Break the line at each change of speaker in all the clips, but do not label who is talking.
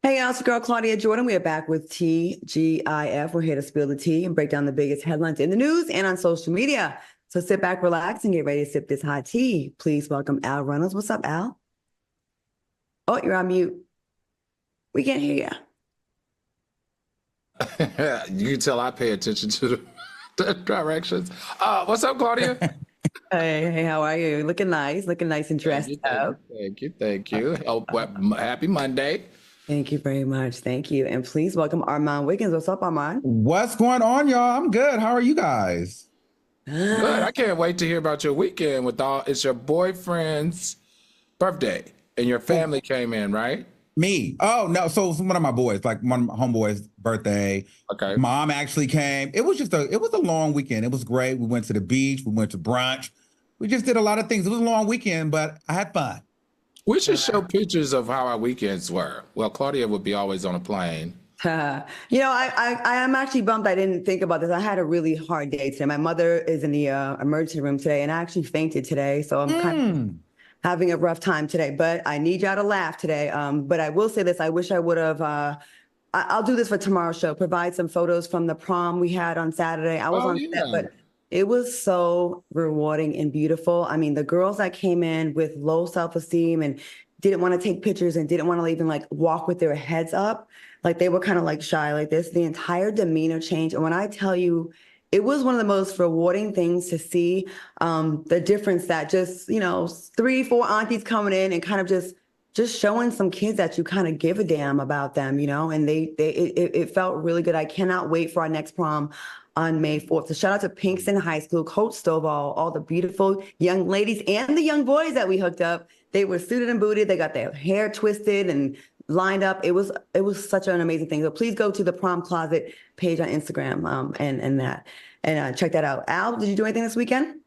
Hey, y'all, it's your girl Claudia Jordan. We are back with TGIF. We're here to spill the tea and break down the biggest headlines in the news and on social media. So sit back, relax, and get ready to sip this hot tea. Please welcome Al Reynolds. What's up, Al? Oh, you're on mute. We can't hear
You can tell I pay attention to the directions. What's up, Claudia?
you. Hey, how are you? Looking nice and
Thank
dressed
you, thank
up.
you, thank you, thank you. Oh, happy Monday.
Thank you very much. Thank you. And please welcome Armand Wiggins. What's up, Armand?
What's going on, y'all? I'm good. How are you guys?
Good. I can't wait to hear about your weekend with all. It's your boyfriend's birthday, and your family came in, right?
Me? Oh no! So it's one of my boys, like one of my homeboys' birthday.
Okay.
Mom actually came. It was a long weekend. It was great. We went to the beach. We went to brunch. We just did a lot of things. It was a long weekend, but I had fun.
We should show pictures of how our weekends were. Well, Claudia would be always on a plane.
I am actually bummed I didn't think about this. I had a really hard day today. My mother is in the emergency room today, and I actually fainted today. So I'm kind of having a rough time today, but I need y'all to laugh today. But I will say this, I wish I would have, I'll do this for tomorrow's show, provide some photos from the prom we had on Saturday. I was on set, but it was so rewarding and beautiful. I mean, the girls that came in with low self-esteem and didn't want to take pictures and didn't want to even like walk with their heads up, like they were kind of like shy like this, the entire demeanor changed. And when I tell you, it was one of the most rewarding things to see the difference that just, 3-4 aunties coming in and kind of just showing some kids that you kind of give a damn about them, and it felt really good. I cannot wait for our next prom on May 4th. So shout out to Pinkston High School, Coach Stovall, all the beautiful young ladies and the young boys that we hooked up. They were suited and booted. They got their hair twisted and lined up. It was such an amazing thing. So please go to the Prom Closet page on Instagram and check that out. Al, did you do anything this weekend?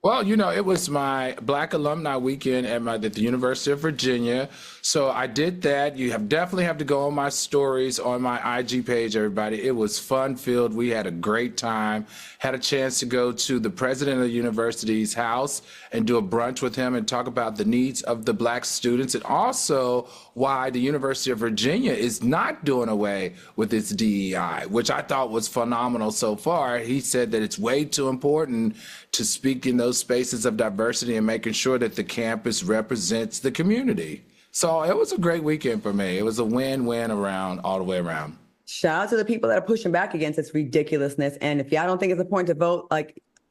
Well, it was my Black Alumni Weekend at the University of Virginia. So I did that. You definitely have to go on my stories on my IG page, everybody. It was fun-filled. We had a great time. Had a chance to go to the president of the university's house and do a brunch with him and talk about the needs of the Black students and also why the University of Virginia is not doing away with its DEI, which I thought was phenomenal so far. He said that it's way too important to speak in those spaces of diversity and making sure that the campus represents the community. So it was a great weekend for me. It was a win-win all the way around.
Shout out to the people that are pushing back against this ridiculousness. And if y'all don't think it's important to vote,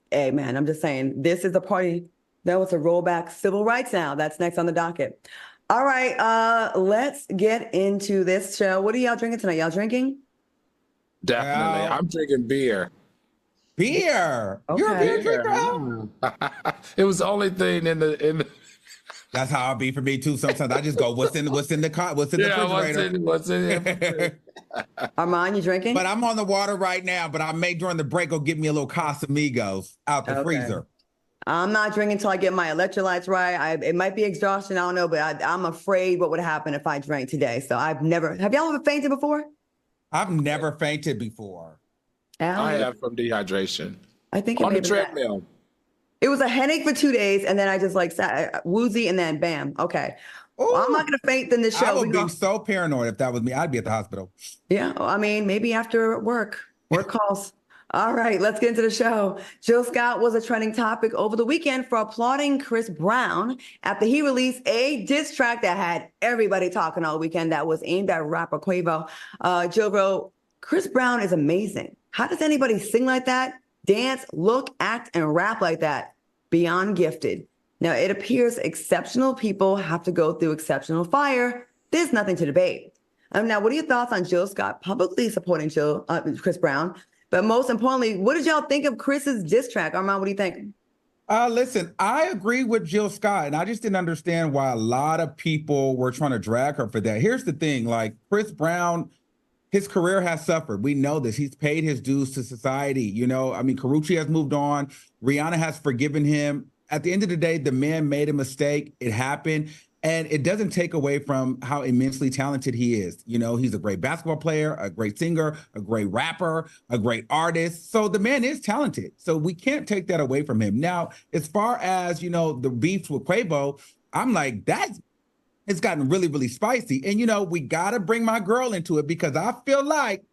hey, man, I'm just saying, this is the party that was to roll back civil rights now. That's next on the docket. All right, let's get into this show. What are y'all drinking tonight? Y'all drinking?
Definitely. I'm drinking beer.
Beer.
Okay.
You're a beer drinker, Al?
It was the only thing in the.
That's how it'll be for me too. Sometimes I just go, what's in the refrigerator?
What's in it?
Armand, you drinking?
But I'm on the water right now. But I may during the break go get me a little Casamigos out the freezer.
I'm not drinking until I get my electrolytes right. It might be exhaustion, I don't know, but I'm afraid what would happen if I drank today. So have y'all ever fainted before?
I've never fainted before.
Al?
I have from dehydration.
I think
on the treadmill.
It was a headache for 2 days, and then I just sat woozy, and then bam. Okay. Well, I'm not going to faint in this show.
I would be so paranoid if that was me. I'd be at the hospital.
Yeah. I mean, maybe after work calls. All right, let's get into the show. Jill Scott was a trending topic over the weekend for applauding Chris Brown after he released a diss track that had everybody talking all weekend that was aimed at rapper Quavo. Jill wrote, Chris Brown is amazing. How does anybody sing like that, dance, look, act, and rap like that? Beyond gifted. Now, it appears exceptional people have to go through exceptional fire. There's nothing to debate. Now, what are your thoughts on Jill Scott publicly supporting Chris Brown? But most importantly, what did y'all think of Chris's diss track? Armand, what do you think?
Listen, I agree with Jill Scott, and I just didn't understand why a lot of people were trying to drag her for that. Here's the thing, Chris Brown, his career has suffered. We know this. He's paid his dues to society. Karrueche has moved on. Rihanna has forgiven him. At the end of the day, the man made a mistake. It happened. And it doesn't take away from how immensely talented he is. He's a great basketball player, a great singer, a great rapper, a great artist. So the man is talented. So we can't take that away from him. Now, as far as, the beefs with Quavo, I'm like, it's gotten really, really spicy. And, you know, we got to bring my girl into it because I feel like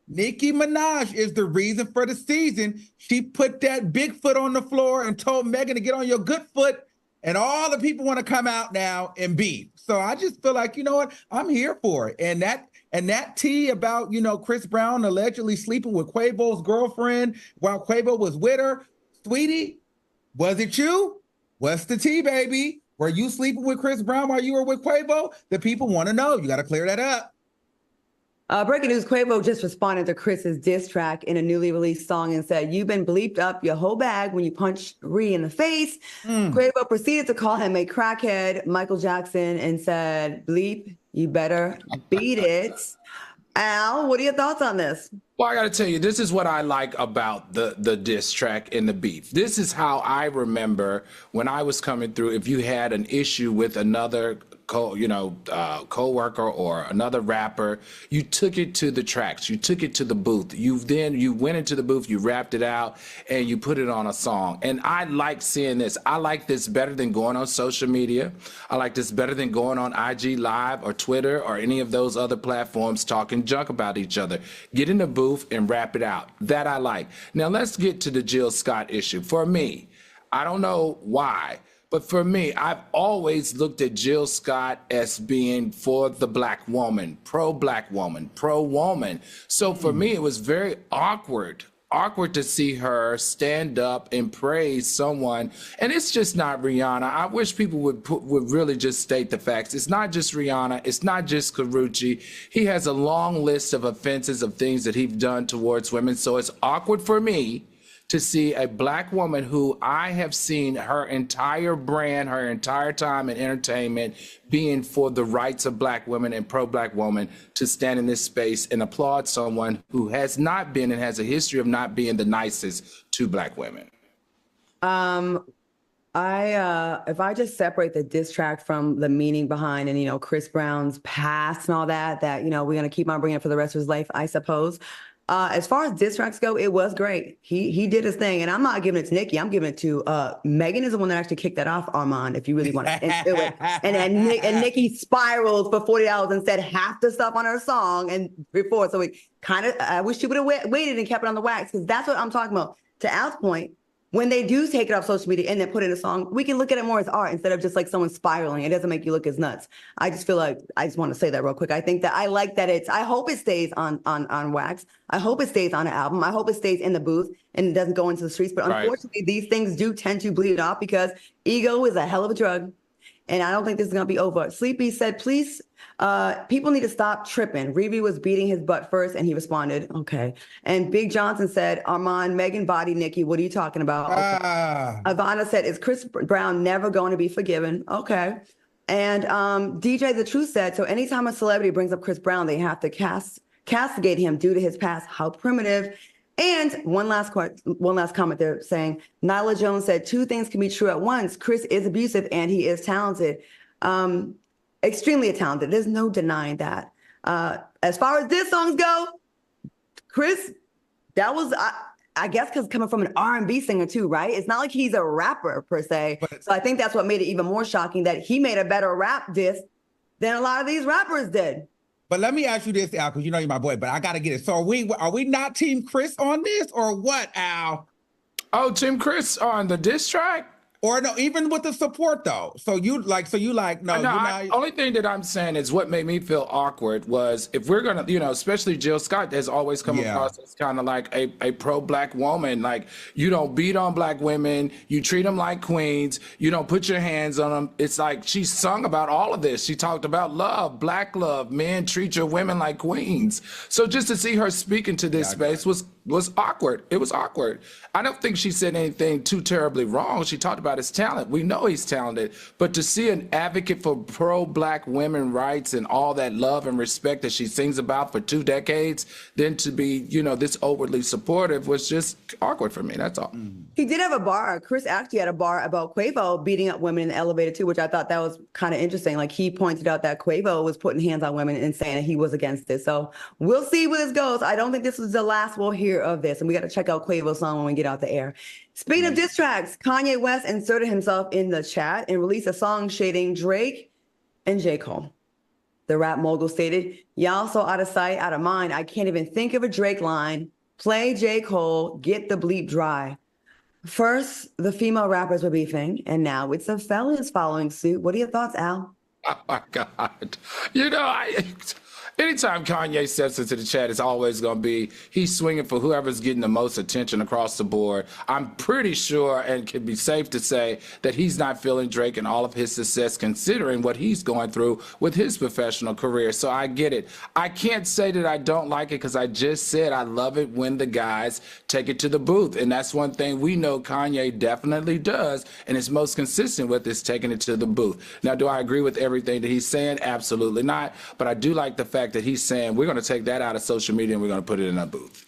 Nicki Minaj is the reason for the season. She put that big foot on the floor and told Megan to get on your good foot. And all the people want to come out now and beef. So I just feel like, you know what? I'm here for it. And that tea about, you know, Chris Brown allegedly sleeping with Quavo's girlfriend while Quavo was with her. Sweetie, was it you? What's the tea, baby? Were you sleeping with Chris Brown while you were with Quavo? The people want to know. You got to clear that up.
Breaking news, Quavo just responded to Chris's diss track in a newly released song and said, "You've been bleeped up your whole bag when you punched Ree in the face." Quavo proceeded to call him a crackhead, Michael Jackson, and said, "Bleep, you better beat it." Al, what are your thoughts on this?
Well, I got to tell you, this is what I like about the diss track and the beef. This is how I remember when I was coming through. If you had an issue with another co-worker or another rapper, you took it to the tracks, you took it to the booth. You went into the booth, you rapped it out, and you put it on a song. And I like seeing this. I like this better than going on social media. I like this better than going on IG Live or Twitter or any of those other platforms talking junk about each other. Get in the booth and rap it out. That I like. Now let's get to the Jill Scott issue. For me, I don't know why, but for me, I've always looked at Jill Scott as being for the black woman, pro-black woman, pro-woman. So for me, it was very awkward to see her stand up and praise someone. And it's just not Rihanna. I wish people would really just state the facts. It's not just Rihanna. It's not just Karrueche. He has a long list of offenses of things that he's done towards women. So it's awkward for me to see a black woman who I have seen her entire brand, her entire time in entertainment being for the rights of black women and pro-black women, to stand in this space and applaud someone who has not been and has a history of not being the nicest to black women.
If I just separate the diss track from the meaning behind and, you know, Chris Brown's past and all that, you know, we're going to keep on bringing it for the rest of his life, I suppose. As far as diss tracks go, it was great. He did his thing, and I'm not giving it to Nicki. I'm giving it to Megan is the one that actually kicked that off, Armand, if you really want to do it. And Nicki spiraled for $40 and said half the stuff on her song and before. So I wish she would have waited and kept it on the wax, because that's what I'm talking about. To Al's point, when they do take it off social media and then put it in a song, we can look at it more as art instead of just like someone spiraling. It doesn't make you look as nuts. I just feel like, I just want to say that real quick. I think that I like that I hope it stays on wax. I hope it stays on an album. I hope it stays in the booth and it doesn't go into the streets. But unfortunately, these things do tend to bleed off because ego is a hell of a drug. And I don't think this is going to be over. Sleepy said, please, people need to stop tripping. Riri was beating his butt first, and he responded, okay. And Big Johnson said, Armand, Megan body Nicki. What are you talking about? Okay. Ivana said, is Chris Brown never going to be forgiven? Okay. And DJ The Truth said, so anytime a celebrity brings up Chris Brown, they have to castigate him due to his past. How primitive. And one last comment there saying, Nyla Jones said, two things can be true at once. Chris is abusive and he is talented. Extremely talented. There's no denying that. As far as diss songs go, Chris, that was, I guess, because coming from an R&B singer too, right? It's not like he's a rapper per se. So I think that's what made it even more shocking that he made a better rap diss than a lot of these rappers did.
But let me ask you this, Al, because you know you're my boy, but I got to get it. So are we not Team Chris on this or what, Al?
Oh, Team Chris on the diss track?
Or no, even with the support though. So you like, no.
Only thing that I'm saying is what made me feel awkward was if we're gonna, especially Jill Scott has always come across as kind of like a pro-black woman. Like, you don't beat on black women, you treat them like queens, you don't put your hands on them. It's like she sung about all of this. She talked about love, black love, men treat your women like queens. So just to see her speaking to this space was awkward. It was awkward. I don't think she said anything too terribly wrong. She talked about his talent. We know he's talented, but to see an advocate for pro-black women rights and all that love and respect that she sings about for 2 decades, then to be, this overly supportive was just awkward for me. That's all.
He did have a bar. Chris actually had a bar about Quavo beating up women in the elevator too, which I thought that was kind of interesting. Like, he pointed out that Quavo was putting hands on women and saying that he was against it. So we'll see where this goes. I don't think this is the last we'll hear of this, and we got to check out Quavo's song when we get out the air. Speaking of diss tracks, Kanye West inserted himself in the chat and released a song shading Drake and J. Cole. The rap mogul stated, y'all so out of sight, out of mind, I can't even think of a Drake line. Play J. Cole, get the bleep dry. First, the female rappers were beefing, and now it's the fellas following suit. What are your thoughts, Al?
Oh my God. You know, anytime Kanye steps into the chat, it's always going to be he's swinging for whoever's getting the most attention across the board. I'm pretty sure and can be safe to say that he's not feeling Drake and all of his success considering what he's going through with his professional career. So I get it. I can't say that I don't like it because I just said I love it when the guys take it to the booth. And that's one thing we know Kanye definitely does and is most consistent with is taking it to the booth. Now, do I agree with everything that he's saying? Absolutely not. But I do like the fact that he's saying we're going to take that out of social media and we're going to put it in a booth.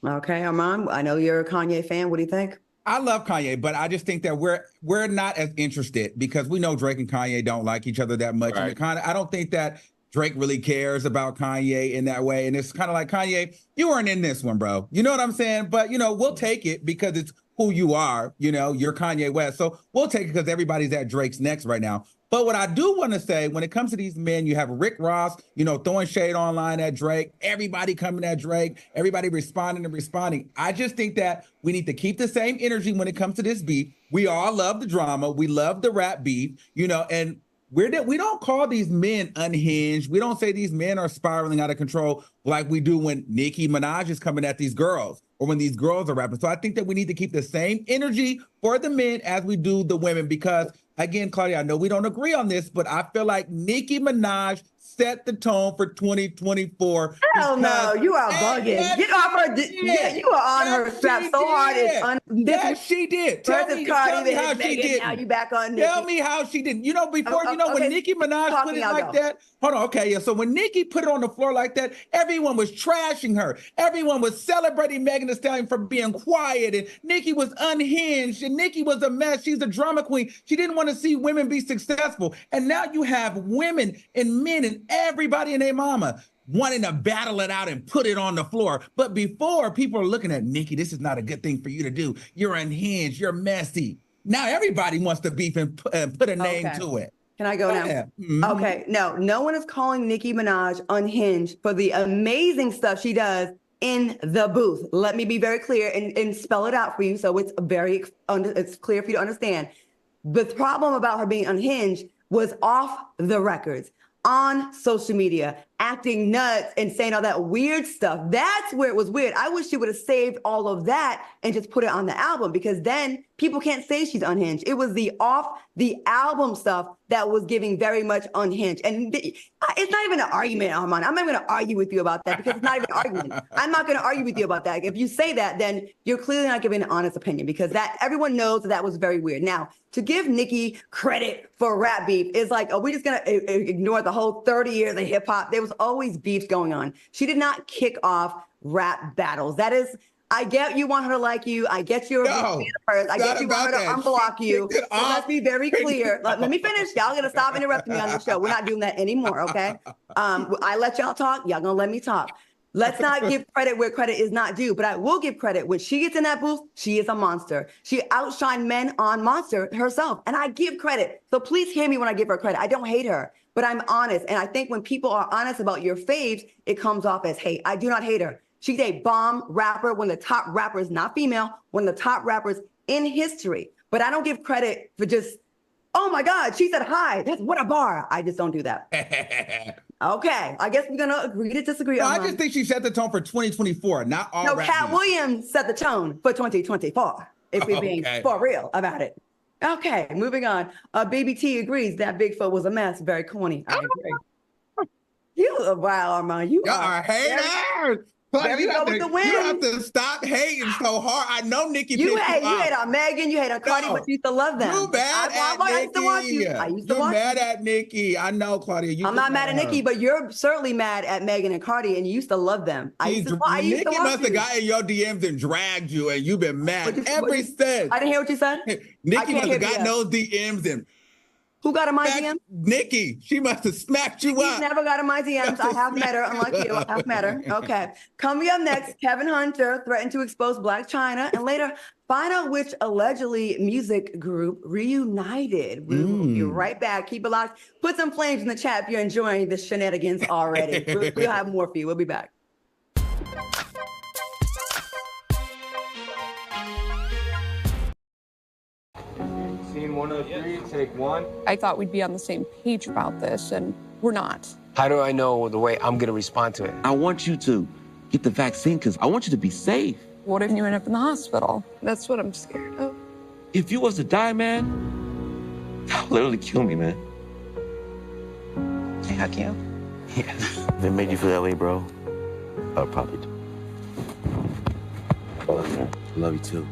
Okay, Armand, I know you're a Kanye fan. What do you think?
I love Kanye, but I just think that we're not as interested because we know Drake and Kanye don't like each other that much.
Right.
And I don't think that Drake really cares about Kanye in that way. And it's kind of like, Kanye, you weren't in this one, bro. You know what I'm saying? But, we'll take it because it's who you are. You're Kanye West. So we'll take it because everybody's at Drake's next right now. But what I do want to say, when it comes to these men, you have Rick Ross, throwing shade online at Drake, everybody coming at Drake, everybody responding. I just think that we need to keep the same energy when it comes to this beef. We all love the drama. We love the rap beef, and we don't call these men unhinged. We don't say these men are spiraling out of control like we do when Nicki Minaj is coming at these girls or when these girls are rapping. So I think that we need to keep the same energy for the men as we do the women because, again, Claudia, I know we don't agree on this, but I feel like Nicki Minaj set the tone for 2024.
Hell no, you are bugging. Get off her. You are on her strap so hard.
Yes, she did. Tell me how she did.
Now you back on Nicki.
Tell me how she didn't. When Nicki Minaj put it like that. Hold on. Okay. Yeah. So when Nicki put it on the floor like that, everyone was trashing her. Everyone was celebrating Megan Thee Stallion for being quiet. And Nicki was unhinged. And Nicki was a mess. She's a drama queen. She didn't want to see women be successful. And now you have women and men and everybody and their mama wanting to battle it out and put it on the floor. But before, people are looking at Nicki, this is not a good thing for you to do. You're unhinged. You're messy. Now everybody wants to beef and put a name to it.
Can I go now?
Mm-hmm.
Okay. No one is calling Nicki Minaj unhinged for the amazing stuff she does in the booth. Let me be very clear and spell it out for you so it's it's clear for you to understand. The problem about her being unhinged was off the records, on social media, acting nuts and saying all that weird stuff. That's where it was weird. I wish she would have saved all of that and just put it on the album because then people can't say she's unhinged. It was the off the album stuff that was giving very much unhinged. And it's not even an argument, Armand. I'm not going to argue with you about that because it's not even an argument. I'm not going to argue with you about that. If you say that, then you're clearly not giving an honest opinion because that everyone knows that was very weird. Now, to give Nicki credit for rap beef is like, are we just going to ignore the whole 30 years of hip hop? There was always beefs going on. She did not kick off rap battles. That is, I get you want her to like you. I get you're a fan of hers. I get you want her to unblock you. So let's be very clear. Let me finish. Y'all gonna stop interrupting me on the show. We're not doing that anymore, okay? I let y'all talk. Y'all gonna let me talk. Let's not give credit where credit is not due, but I will give credit. When she gets in that booth, she is a monster. She outshined men on Monster herself, and I give credit. So please hear me when I give her credit. I don't hate her, but I'm honest. And I think when people are honest about your faves, it comes off as hate. I do not hate her. She's a bomb rapper, one of the top rappers, not female, one of the top rappers in history. But I don't give credit for just, oh my God, she said hi. That's what a bar. I just don't do that. Okay, I guess we're gonna agree to disagree.
No, I just think she set the tone for 2024, not all. No,
Cat Williams set the tone for 2024. If we're being for real about it. Okay, moving on. Baby T agrees that Bigfoot was a mess. Very corny. I agree. Wow, Armand, you are haters.
You have to stop hating so hard. I know Nicki.
You hate on Megan. You hate on Cardi, but you used to love them.
You mad at Nicki. I used to watch you. You're mad at Nicki. I know, Claudia.
I'm not mad at Nicki, but you're certainly mad at Megan and Cardi, and you used to love them.
Nicki must have got in your DMs and dragged you, and you've been mad ever since.
I didn't hear what you said.
Nicki must have gotten those DMs and.
Who got in my DMs?
Nikki. She must have smacked you
She's
up.
never got in my DMs. I have met her, unlike you. I have met her. Okay. Coming up next, Kevin Hunter threatened to expose Black Chyna, and later find out which allegedly music group reunited. We will be right back. Keep it locked. Put some flames in the chat if you're enjoying the shenanigans already. We'll have more for you. We'll be back.
Scene 103, take one.
I thought we'd be on the same page about this, and we're not.
How do I know the way I'm going to respond to it?
I want you to get the vaccine because I want you to be safe.
What if you end up in the hospital? That's what I'm scared of.
If you was to die, man, that would literally kill me, man.
I hug you.
Yes. If it made you feel that way, bro, I'll probably do. Love you too.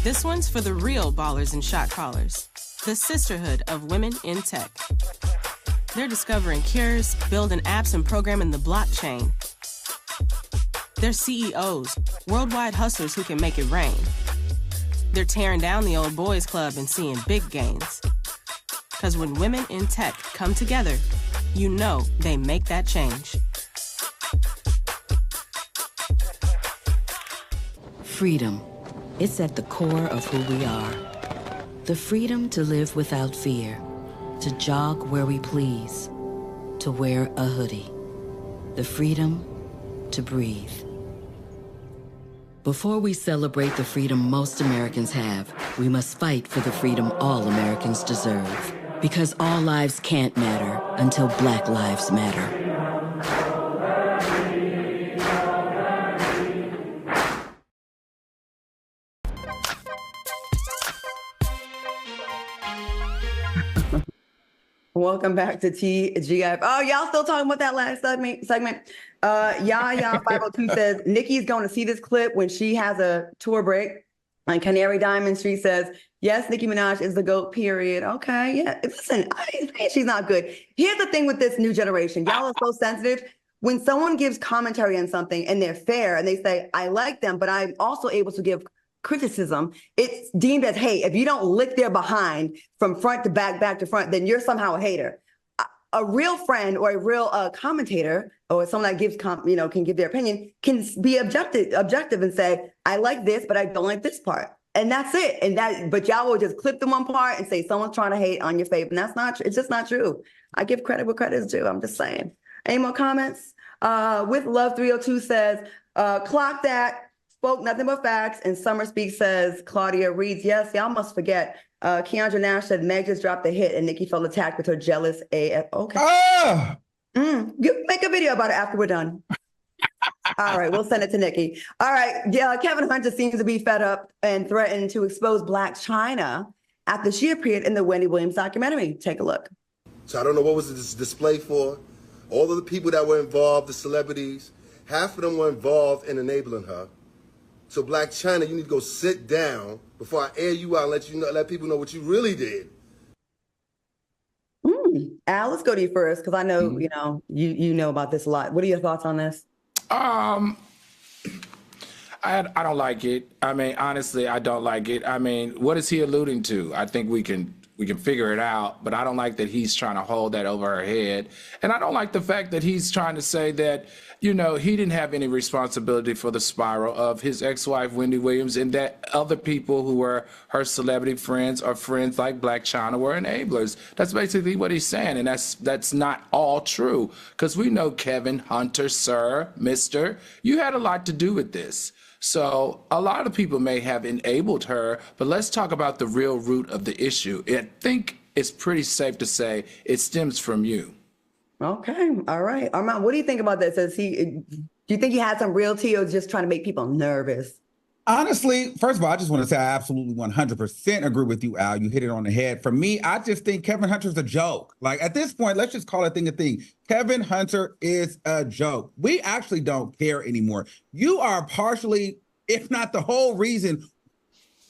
This one's for the real ballers and shot callers, the sisterhood of women in tech. They're discovering cures, building apps, and programming the blockchain. They're CEOs, worldwide hustlers who can make it rain. They're tearing down the old boys club and seeing big gains. Because when women in tech come together, you know they make that change.
Freedom. It's at the core of who we are. The freedom to live without fear, to jog where we please, to wear a hoodie. The freedom to breathe. Before we celebrate the freedom most Americans have, we must fight for the freedom all Americans deserve. Because all lives can't matter until Black lives matter.
Welcome back to TGF. Oh, y'all still talking about that last segment? Yaya 502 says Nikki's going to see this clip when she has a tour break. And Canary Diamond Street says, yes, Nicki Minaj is the GOAT, period. Okay, yeah. Listen, I ain't saying she's not good. Here's the thing with this new generation. Y'all are so sensitive. When someone gives commentary on something and they're fair and they say, I like them, but I'm also able to give criticism, it's deemed as hate. If you don't lick their behind from front to back, back to front, then you're somehow a hater. A real friend or a real commentator or someone that gives, can give their opinion, can be objective and say, I like this, but I don't like this part. And that's it. But y'all will just clip the one part and say someone's trying to hate on your faith. And that's not, it's just not true. I give credit where credit is due. I'm just saying. Any more comments? With Love 302 says, clock that. Spoke nothing but facts. And Summer Speak says, Claudia reads, yes, y'all must forget. Keandra Nash said Meg just dropped a hit and Nikki felt attacked with her jealous AF. Okay. You make a video about it after we're done. All right, we'll send it to Nikki. All right, yeah, Kevin Hunter seems to be fed up and threatened to expose Black Chyna after she appeared in the Wendy Williams documentary. Take a look.
So I don't know what was this display for. All of the people that were involved, the celebrities, half of them were involved in enabling her. So Black Chyna, you need to go sit down before I air you out and let people know what you really did.
Al, let's go to you first because I know you know about this a lot. What are your thoughts on this?
I don't like it. I mean, honestly, I don't like it. I mean, what is he alluding to? I think we can figure it out, but I don't like that he's trying to hold that over her head. And I don't like the fact that he's trying to say that, he didn't have any responsibility for the spiral of his ex-wife, Wendy Williams, and that other people who were her celebrity friends or friends like Black Chyna were enablers. That's basically what he's saying, and that's not all true, because we know Kevin Hunter, sir, mister, you had a lot to do with this. So a lot of people may have enabled her, but let's talk about the real root of the issue. I think it's pretty safe to say it stems from you.
Okay. All right. Armand, what do you think about this? Do you think he had some real tea or just trying to make people nervous?
Honestly, first of all, I just want to say I absolutely 100% agree with you, Al. You hit it on the head. For me, I just think Kevin Hunter's a joke. Like at this point, let's just call a thing a thing. Kevin Hunter is a joke. We actually don't care anymore. You are partially, if not the whole reason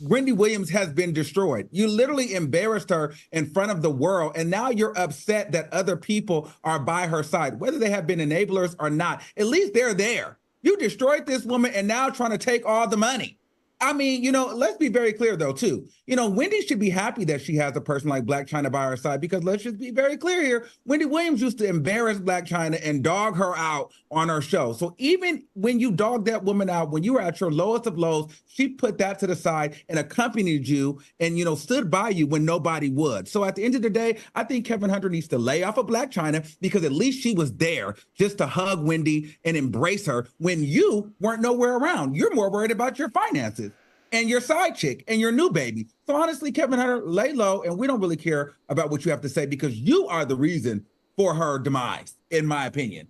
Wendy Williams has been destroyed. You literally embarrassed her in front of the world, and now you're upset that other people are by her side, whether they have been enablers or not. At least they're there. You destroyed this woman and now trying to take all the money. I mean, let's be very clear, though, too. Wendy should be happy that she has a person like Blac Chyna by her side, because let's just be very clear here. Wendy Williams used to embarrass Blac Chyna and dog her out on her show. So even when you dogged that woman out, when you were at your lowest of lows, she put that to the side and accompanied you and, stood by you when nobody would. So at the end of the day, I think Kevin Hunter needs to lay off of Blac Chyna, because at least she was there just to hug Wendy and embrace her when you weren't nowhere around. You're more worried about your finances and your side chick and your new baby. So honestly, Kevin Hunter, lay low, and we don't really care about what you have to say, because you are the reason for her demise, in my opinion.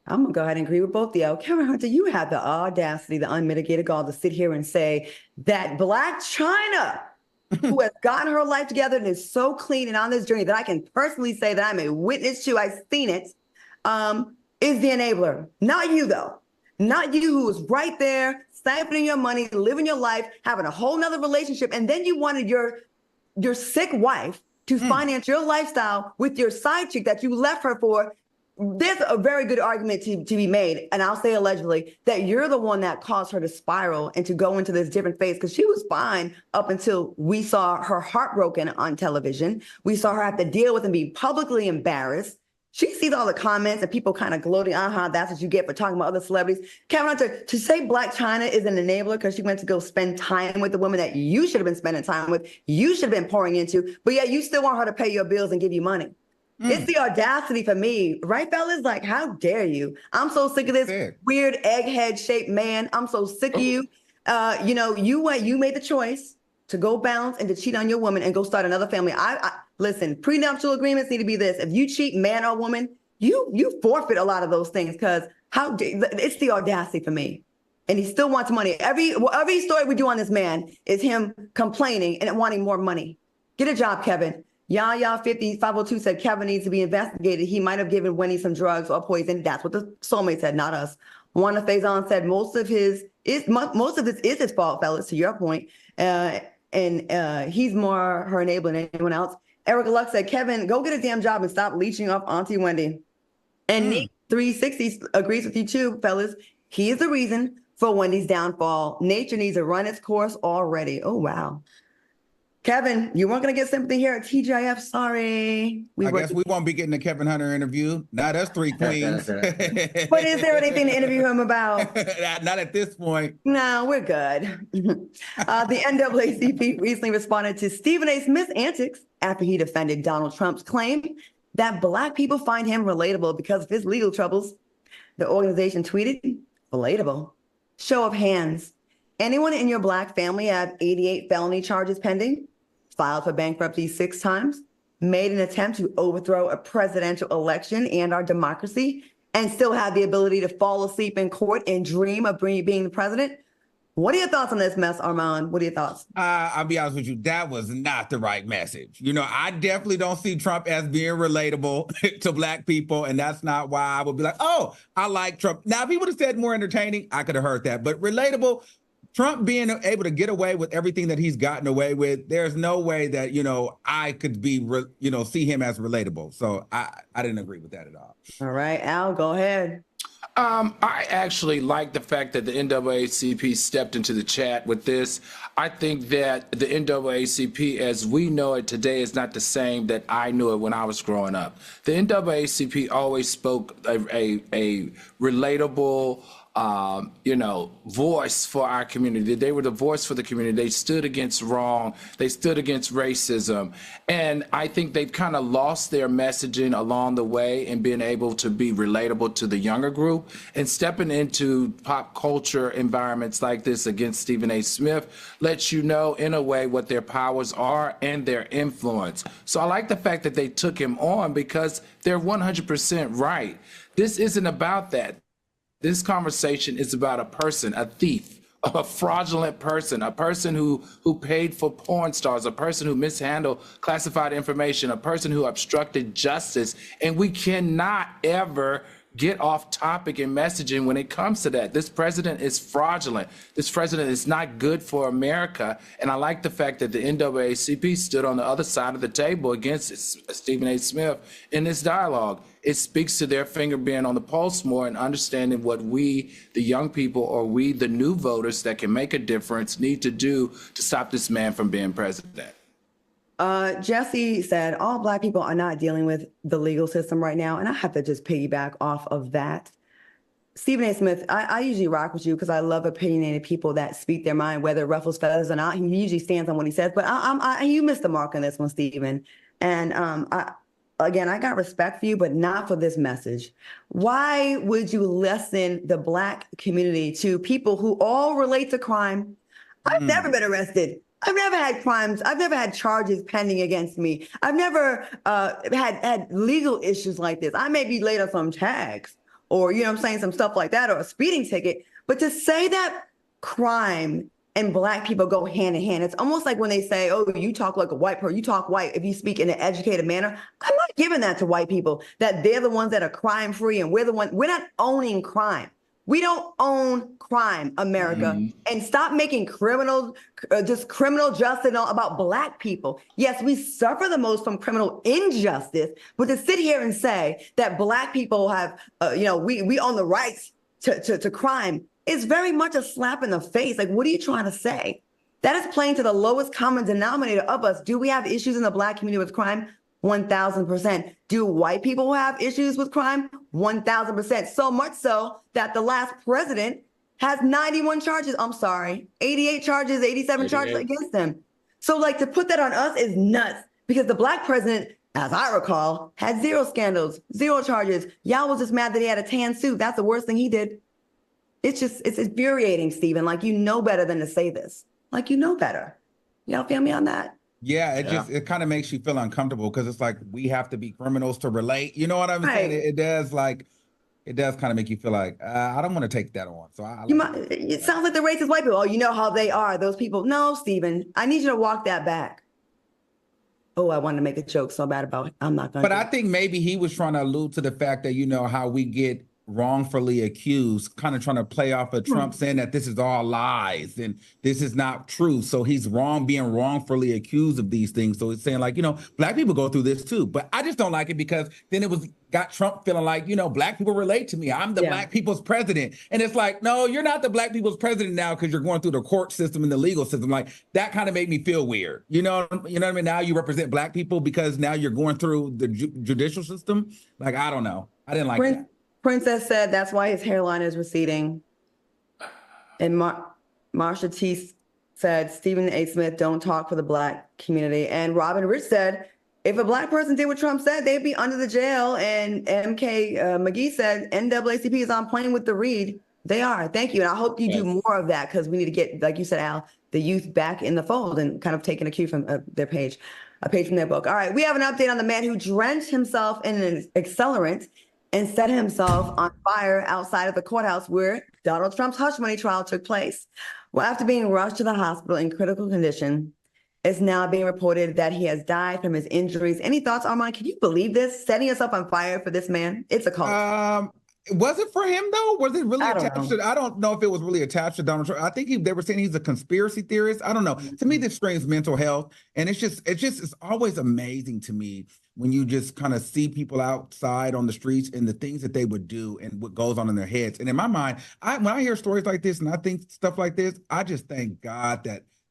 I'm gonna go ahead and agree with both of y'all. Kevin Hunter, you have the audacity, the unmitigated gall to sit here and say that Blac Chyna, who has gotten her life together and is so clean and on this journey that I can personally say that I'm a witness to, I've seen it, is the enabler. Not you, though. Not you, who was right there, siphoning your money, living your life, having a whole nother relationship, and then you wanted your sick wife to finance your lifestyle with your side chick that you left her for. There's a very good argument to be made, and I'll say allegedly, that you're the one that caused her to spiral and to go into this different phase, because she was fine up until we saw her heartbroken on television. We saw her have to deal with and be publicly embarrassed. She sees all the comments and people kind of gloating, that's what you get for talking about other celebrities. Kevin Hunter, to say Blac Chyna is an enabler because she went to go spend time with the woman that you should have been spending time with, you should have been pouring into, but yeah, you still want her to pay your bills and give you money. It's the audacity for me, right, fellas? Like, how dare you? I'm so sick of this weird egghead shaped man. I'm so sick of you. You made the choice to go bounce and to cheat on your woman and go start another family. Listen, prenuptial agreements need to be this. If you cheat, man or woman, you forfeit a lot of those things, because it's the audacity for me. And he still wants money. Every story we do on this man is him complaining and wanting more money. Get a job, Kevin. Yaya 5502 said Kevin needs to be investigated. He might have given Wendy some drugs or poison. That's what the soulmate said, not us. Wanda Faison said most of this is his fault, fellas, to your point. And he's more her enabler than anyone else. Erica Luck said, Kevin, go get a damn job and stop leeching off Auntie Wendy. And Nick 360 agrees with you too, fellas. He is the reason for Wendy's downfall. Nature needs to run its course already. Oh, wow. Kevin, you weren't going to get sympathy here at TGIF. Sorry.
I guess we won't be getting a Kevin Hunter interview. Not us three queens.
But is there anything to interview him about?
Not at this point.
No, we're good. The NAACP recently responded to Stephen A. Smith's antics after he defended Donald Trump's claim that Black people find him relatable because of his legal troubles. The organization tweeted, relatable. Show of hands. Anyone in your Black family have 88 felony charges pending? Filed for bankruptcy 6 times, made an attempt to overthrow a presidential election and our democracy, and still have the ability to fall asleep in court and dream of being the president? What are your thoughts on this mess, Armand? What are your thoughts?
I'll be honest with you, that was not the right message. I definitely don't see Trump as being relatable to Black people, and that's not why I would be like, oh, I like Trump. Now, if he would have said more entertaining, I could have heard that, but relatable, Trump being able to get away with everything that he's gotten away with, there's no way that, I could be, see him as relatable. So I didn't agree with that at all.
All right, Al, go ahead.
I actually like the fact that the NAACP stepped into the chat with this. I think that the NAACP, as we know it today, is not the same that I knew it when I was growing up. The NAACP always spoke a relatable, voice for our community. They were the voice for the community. They stood against wrong. They stood against racism. And I think they've kind of lost their messaging along the way in being able to be relatable to the younger group, and stepping into pop culture environments like this against Stephen A. Smith lets you know in a way what their powers are and their influence. So I like the fact that they took him on, because they're 100% right. This isn't about that. This conversation is about a person, a thief, a fraudulent person, a person who paid for porn stars, a person who mishandled classified information, a person who obstructed justice. And we cannot ever get off topic in messaging when it comes to that. This president is fraudulent. This president is not good for America. And I like the fact that the NAACP stood on the other side of the table against Stephen A. Smith in this dialogue. It speaks to their finger being on the pulse more and understanding what we, the young people, or we, the new voters that can make a difference, need to do to stop this man from being president.
Jesse said, all Black people are not dealing with the legal system right now. And I have to just piggyback off of that. Stephen A. Smith, I usually rock with you because I love opinionated people that speak their mind, whether it ruffles feathers or not. He usually stands on what he says. But you missed the mark on this one, Stephen. And again, I got respect for you, but not for this message. Why would you lessen the Black community to people who all relate to crime? I've never been arrested. I've never had crimes. I've never had charges pending against me. I've never had legal issues like this. I may be late on some tags or, you know what I'm saying, some stuff like that, or a speeding ticket. But to say that crime and Black people go hand in hand, it's almost like when they say, oh, you talk like a white person, you talk white if you speak in an educated manner. I'm not giving that to white people, that they're the ones that are crime free and we're not owning crime. We don't own crime, America, and stop making criminal justice about Black people. Yes, we suffer the most from criminal injustice, but to sit here and say that Black people have, we own the rights to crime is very much a slap in the face. Like, what are you trying to say? That is playing to the lowest common denominator of us. Do we have issues in the Black community with crime? 1,000%. Do white people have issues with crime? 1,000%. So much so that the last president has 91 charges. I'm sorry, 88 charges, 87 charges against him. So like to put that on us is nuts because the Black president, as I recall, had 0 scandals, 0 charges. Y'all was just mad that he had a tan suit. That's the worst thing he did. It's infuriating, Stephen. Like, you know better than to say this. Like, you know better. Y'all feel me on that?
Yeah, it kind of makes you feel uncomfortable because it's like we have to be criminals to relate. You know what I'm saying? It does kind of make you feel like I don't want to take that on. So
it sounds like the racist white people. Oh, you know how they are, those people. No, Stephen, I need you to walk that back. Oh, I wanted to make a joke so bad about it. I'm not going to.
But I think maybe he was trying to allude to the fact that, you know, how we get wrongfully accused, kind of trying to play off of Trump saying that this is all lies and this is not true. So he's being wrongfully accused of these things. So it's saying like, you know, Black people go through this too. But I just don't like it because then got Trump feeling like, you know, Black people relate to me. I'm the Black people's president. And it's like, no, you're not the Black people's president now because you're going through the court system and the legal system. Like that kind of made me feel weird. You know what I mean? Now you represent Black people because now you're going through the judicial system. Like, I don't know. I didn't like that.
Princess said that's why his hairline is receding. And Marsha T said, Stephen A. Smith, don't talk for the Black community. And Robin Rich said, if a Black person did what Trump said, they'd be under the jail. And MK McGee said, NAACP is on playing with the read. They are. Thank you. And I hope you do more of that because we need to get, like you said, Al, the youth back in the fold and kind of taking a cue from their page, a page from their book. All right. We have an update on the man who drenched himself in an accelerant and set himself on fire outside of the courthouse where Donald Trump's hush money trial took place. Well, after being rushed to the hospital in critical condition, it's now being reported that he has died from his injuries. Any thoughts, Armand? Can you believe this? Setting yourself on fire for this man? It's a cult.
Was it for him though? Was it really attached to? I don't know if it was really attached to Donald Trump. I think they were saying he's a conspiracy theorist. I don't know. To me, this screams mental health, and it's always amazing to me when you just kind of see people outside on the streets and the things that they would do and what goes on in their heads. And in my mind, when I hear stories like this and I think stuff like this, I just thank God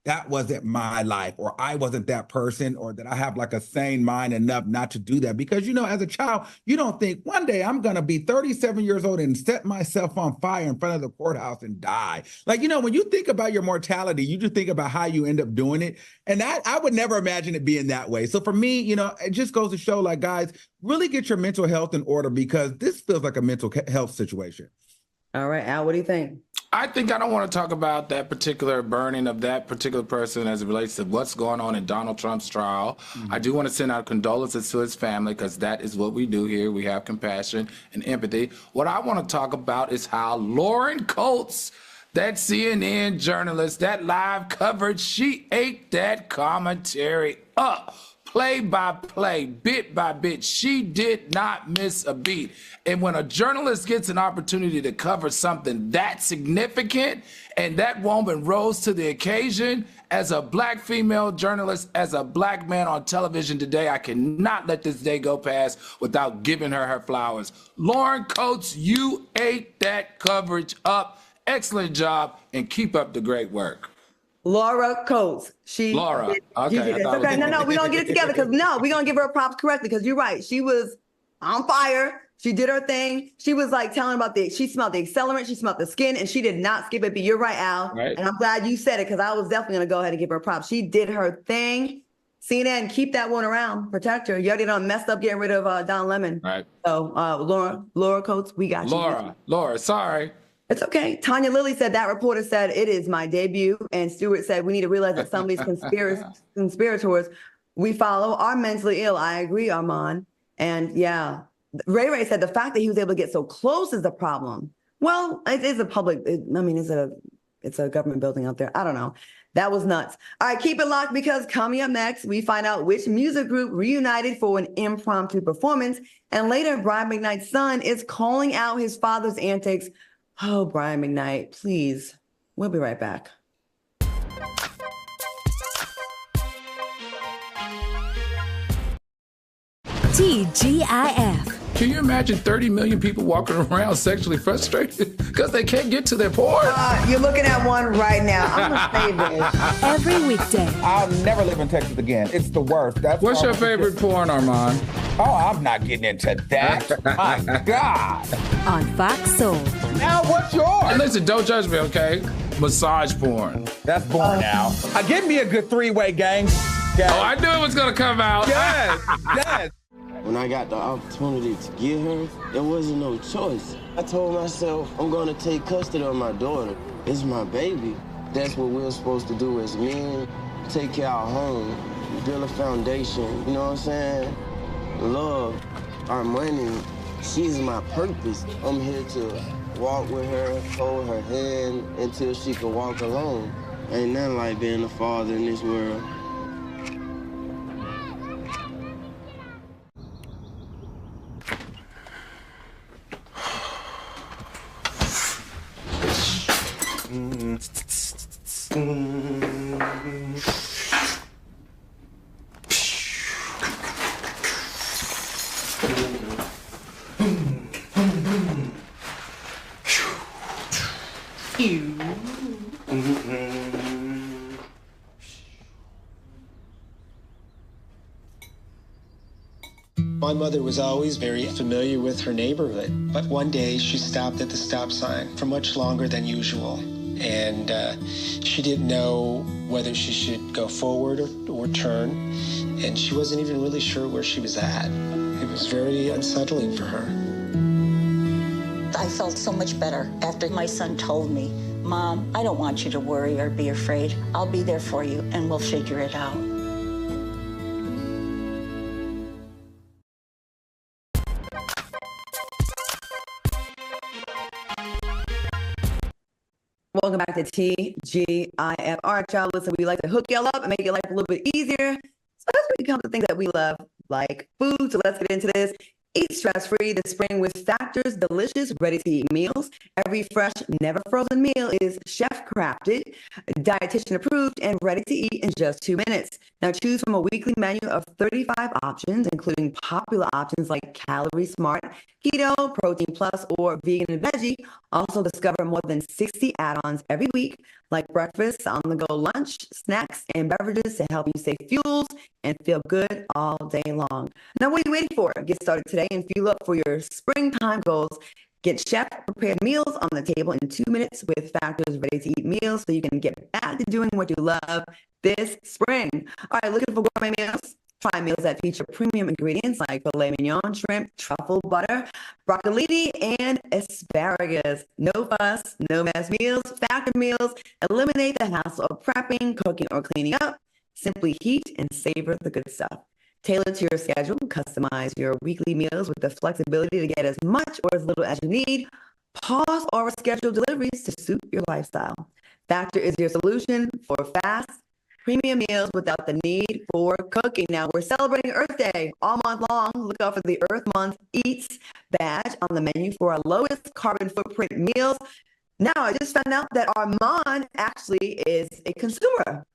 that wasn't my life, or I wasn't that person, or that I have like a sane mind enough not to do that. Because, you know, as a child, you don't think one day I'm going to be 37 years old and set myself on fire in front of the courthouse and die. Like, you know, when you think about your mortality, you just think about how you end up doing it. And I would never imagine it being that way. So for me, you know, it just goes to show, like, guys, really get your mental health in order because this feels like a mental health situation.
All right, Al, what do you think?
I think I don't want to talk about that particular burning of that particular person as it relates to what's going on in Donald Trump's trial. I do want to send out condolences to his family because that is what we do here. We have compassion and empathy. What I want to talk about is how Lauren Coates That CNN journalist, that live coverage, she ate that commentary up. Play by play, bit by bit. She did not miss a beat. And when a journalist gets an opportunity to cover something that significant, and that woman rose to the occasion, as a black female journalist, as a black man on television today, I cannot let this day go past without giving her her flowers. Lauren Coates, you ate that coverage up. Excellent job, and keep up the great work.
Laura Coates.
Laura. Okay.
Okay. No, we're going to get it together because we're going to give her props correctly because you're right. She was on fire. She did her thing. She was like telling about she smelled the accelerant, she smelled the skin, and she did not skip it. But you're right, Al.
Right.
And I'm glad you said it because I was definitely going to go ahead and give her props. She did her thing. CNN, keep that one around. Protect her. You already done messed up getting rid of Don Lemon.
Right.
So Laura Coates, we got you.
Laura, sorry.
It's okay. Tanya Lilly said that reporter said it is my debut, and Stewart said we need to realize that some of these conspirators we follow are mentally ill. I agree, Armand. And yeah, Ray said the fact that he was able to get so close is the problem. Well, it is a public. It's a government building out there. I don't know. That was nuts. All right, keep it locked because coming up next, we find out which music group reunited for an impromptu performance, and later Brian McKnight's son is calling out his father's antics. Oh, Brian McKnight, please. We'll be right back.
TGIF.
Can you imagine 30 million people walking around sexually frustrated because they can't get to their porn?
You're looking at one right now. I'm going to say this.
Every weekday.
I'll never live in Texas again. It's the worst.
What's your favorite porn, Armand?
Oh, I'm not getting into that. My God.
On Fox Soul.
Now, what's yours?
And listen, don't judge me, okay? Massage porn.
That's born now. Give me a good three-way gang.
Oh, I knew it was going to come out.
Yes, yes.
When I got the opportunity to get her, there wasn't no choice. I told myself, I'm gonna take custody of my daughter. It's my baby. That's what we're supposed to do as men. Take care of our home, build a foundation, you know what I'm saying? Love, our money, she's my purpose. I'm here to walk with her, hold her hand until she can walk alone. Ain't nothing like being a father in this world.
My mother was always very familiar with her neighborhood, but one day she stopped at the stop sign for much longer than usual, and she didn't know whether she should go forward or turn, and she wasn't even really sure where she was at. It was very unsettling for her.
I felt so much better after my son told me, Mom, I don't want you to worry or be afraid. I'll be there for you, and we'll figure it out.
Welcome back to TGIF. All right, y'all, listen, we like to hook y'all up and make your life a little bit easier. So that's when we come to things that we love, like food. So let's get into this. Eat stress-free this spring with Factor's delicious, ready-to-eat meals. Every fresh, never frozen meal is chef-crafted, dietitian-approved, and ready to eat in just 2 minutes. Now choose from a weekly menu of 35 options, including popular options like Calorie Smart, Keto, Protein Plus, or Vegan and Veggie. Also discover more than 60 add-ons every week, like breakfast, on-the-go lunch, snacks, and beverages to help you stay fueled and feel good all day long. Now, what are you waiting for? Get started today and fuel up for your springtime goals. Get chef-prepared meals on the table in 2 minutes with Factor's ready-to-eat meals so you can get back to doing what you love this spring. All right, looking for gourmet meals? Try meals that feature premium ingredients like filet mignon, shrimp, truffle butter, broccolini, and asparagus. No fuss, no mess meals. Factor meals eliminate the hassle of prepping, cooking, or cleaning up. Simply heat and savor the good stuff. Tailor to your schedule, customize your weekly meals with the flexibility to get as much or as little as you need. Pause or schedule deliveries to suit your lifestyle. Factor is your solution for fast, premium meals without the need for cooking. Now, we're celebrating Earth Day all month long. Look out for the Earth Month Eats badge on the menu for our lowest carbon footprint meals. Now, I just found out that Armand actually is a consumer.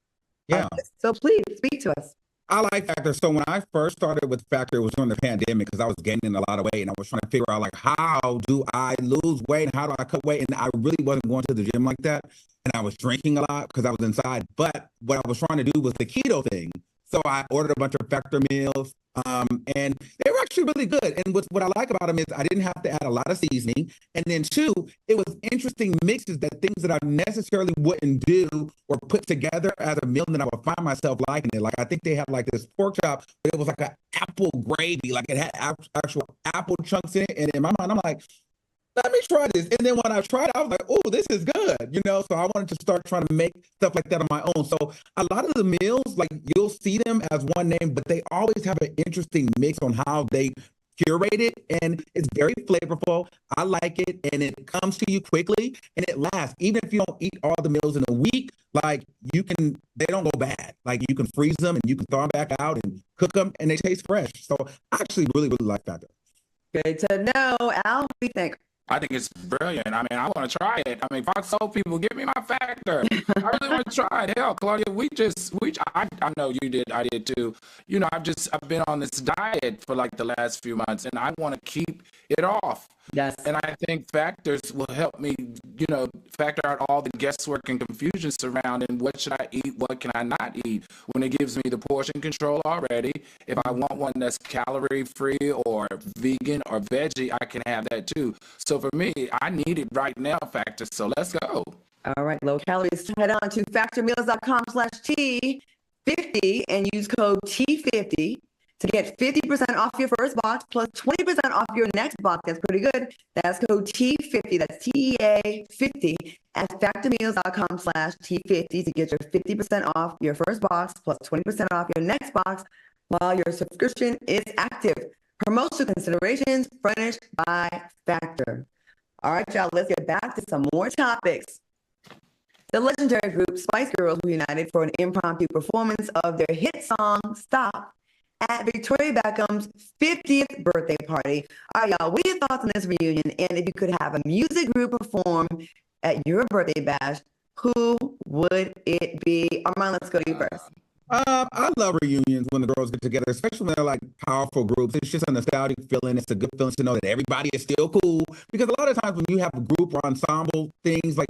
Yeah.
So please speak to us.
I like Factor. So when I first started with Factor, it was during the pandemic because I was gaining a lot of weight and I was trying to figure out like, how do I lose weight and how do I cut weight? And I really wasn't going to the gym like that. And I was drinking a lot because I was inside. But what I was trying to do was the keto thing. So I ordered a bunch of Factor meals and they were actually really good. And what I like about them is I didn't have to add a lot of seasoning. And then two, it was interesting mixes that things that I necessarily wouldn't do or put together as a meal, and then I would find myself liking it. Like I think they had like this pork chop, but it was like an apple gravy, like it had actual apple chunks in it. And in my mind, I'm like, let me try this. And then when I tried it, I was like, oh, this is good, you know? So I wanted to start trying to make stuff like that on my own. So a lot of the meals, like you'll see them as one name, but they always have an interesting mix on how they curate it. And it's very flavorful. I like it. And it comes to you quickly and it lasts. Even if you don't eat all the meals in a week, like they don't go bad. Like you can freeze them and you can throw them back out and cook them and they taste fresh. So I actually really, really like that.
Good to know. Al, what do you think?
I think it's brilliant. I mean, I want to try it. I mean, Fox Soul people, give me my Factor. I really want to try it. Hell, Claudia, I know you did. I did too. You know, I've been on this diet for like the last few months and I want to keep it off.
Yes.
And I think Factors will help me, you know, factor out all the guesswork and confusion surrounding what should I eat, what can I not eat, when it gives me the portion control already. If I want one that's calorie free or vegan or veggie, I can have that too. So for me, I need it right now, Factor. So let's go.
All right, low calories. Head on to factormeals.com/T50 and use code T50 to get 50% off your first box plus 20% off your next box. That's pretty good. That's code T50. That's TEA50 at factormeals.com/T50 to get your 50% off your first box plus 20% off your next box while your subscription is active. Promotional considerations furnished by Factor. All right, y'all, let's get back to some more topics. The legendary group Spice Girls were united for an impromptu performance of their hit song, Stop, at Victoria Beckham's 50th birthday party. All right, y'all, what are your thoughts on this reunion? And if you could have a music group perform at your birthday bash, who would it be? Armand, let's go to you first.
I love reunions when the girls get together, especially when they're like powerful groups. It's just a nostalgic feeling. It's a good feeling to know that everybody is still cool. Because a lot of times when you have a group or ensemble things, like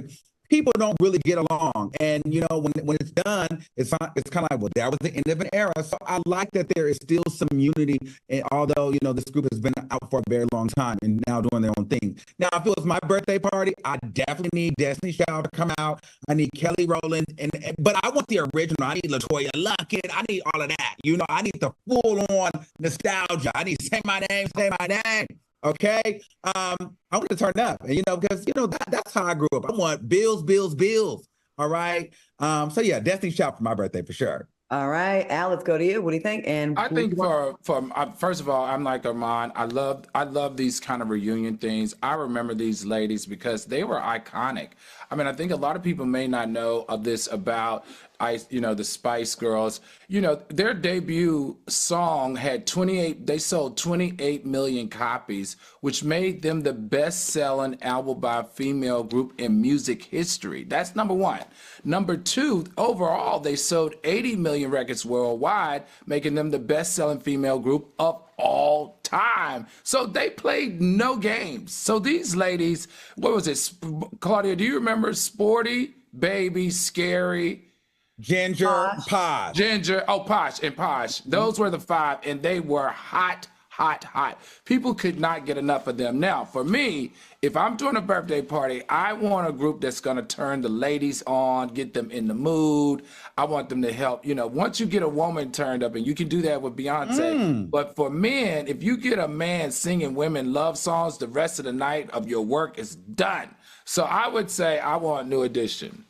people don't really get along. And, you know, when it's done, it's kind of like, well, that was the end of an era. So I like that there is still some unity. And although, you know, this group has been out for a very long time and now doing their own thing. Now, if it was my birthday party, I definitely need Destiny Child to come out. I need Kelly Rowland. But I want the original. I need LaToya Luckett. I need all of that. You know, I need the full-on nostalgia. I need Say My Name, Say My Name. Okay, I want to turn up, and you know, because you know that's how I grew up. I want bills, bills, bills. All right. So yeah, Destiny Child for my birthday for sure.
All right, Al, let's go to you. What do you think? And
I think for first of all, I'm like Armand. I love these kind of reunion things. I remember these ladies because they were iconic. I mean, I think a lot of people may not know of this about the Spice Girls. You know, their debut song had they sold 28 million copies, which made them the best-selling album by a female group in music history. That's number one. Number two, overall, they sold 80 million records worldwide, making them the best-selling female group of all time. So they played no games. So these ladies, what was it? Claudia, do you remember Sporty, Baby, Scary,
Ginger, Posh.
Ginger, Posh and Posh. Those were the five, and they were hot, hot, hot. People could not get enough of them. Now, for me, if I'm doing a birthday party, I want a group that's going to turn the ladies on, get them in the mood. I want them to help. You know, once you get a woman turned up, and you can do that with Beyonce, but for men, if you get a man singing women love songs, the rest of the night of your work is done. So I would say I want New Edition.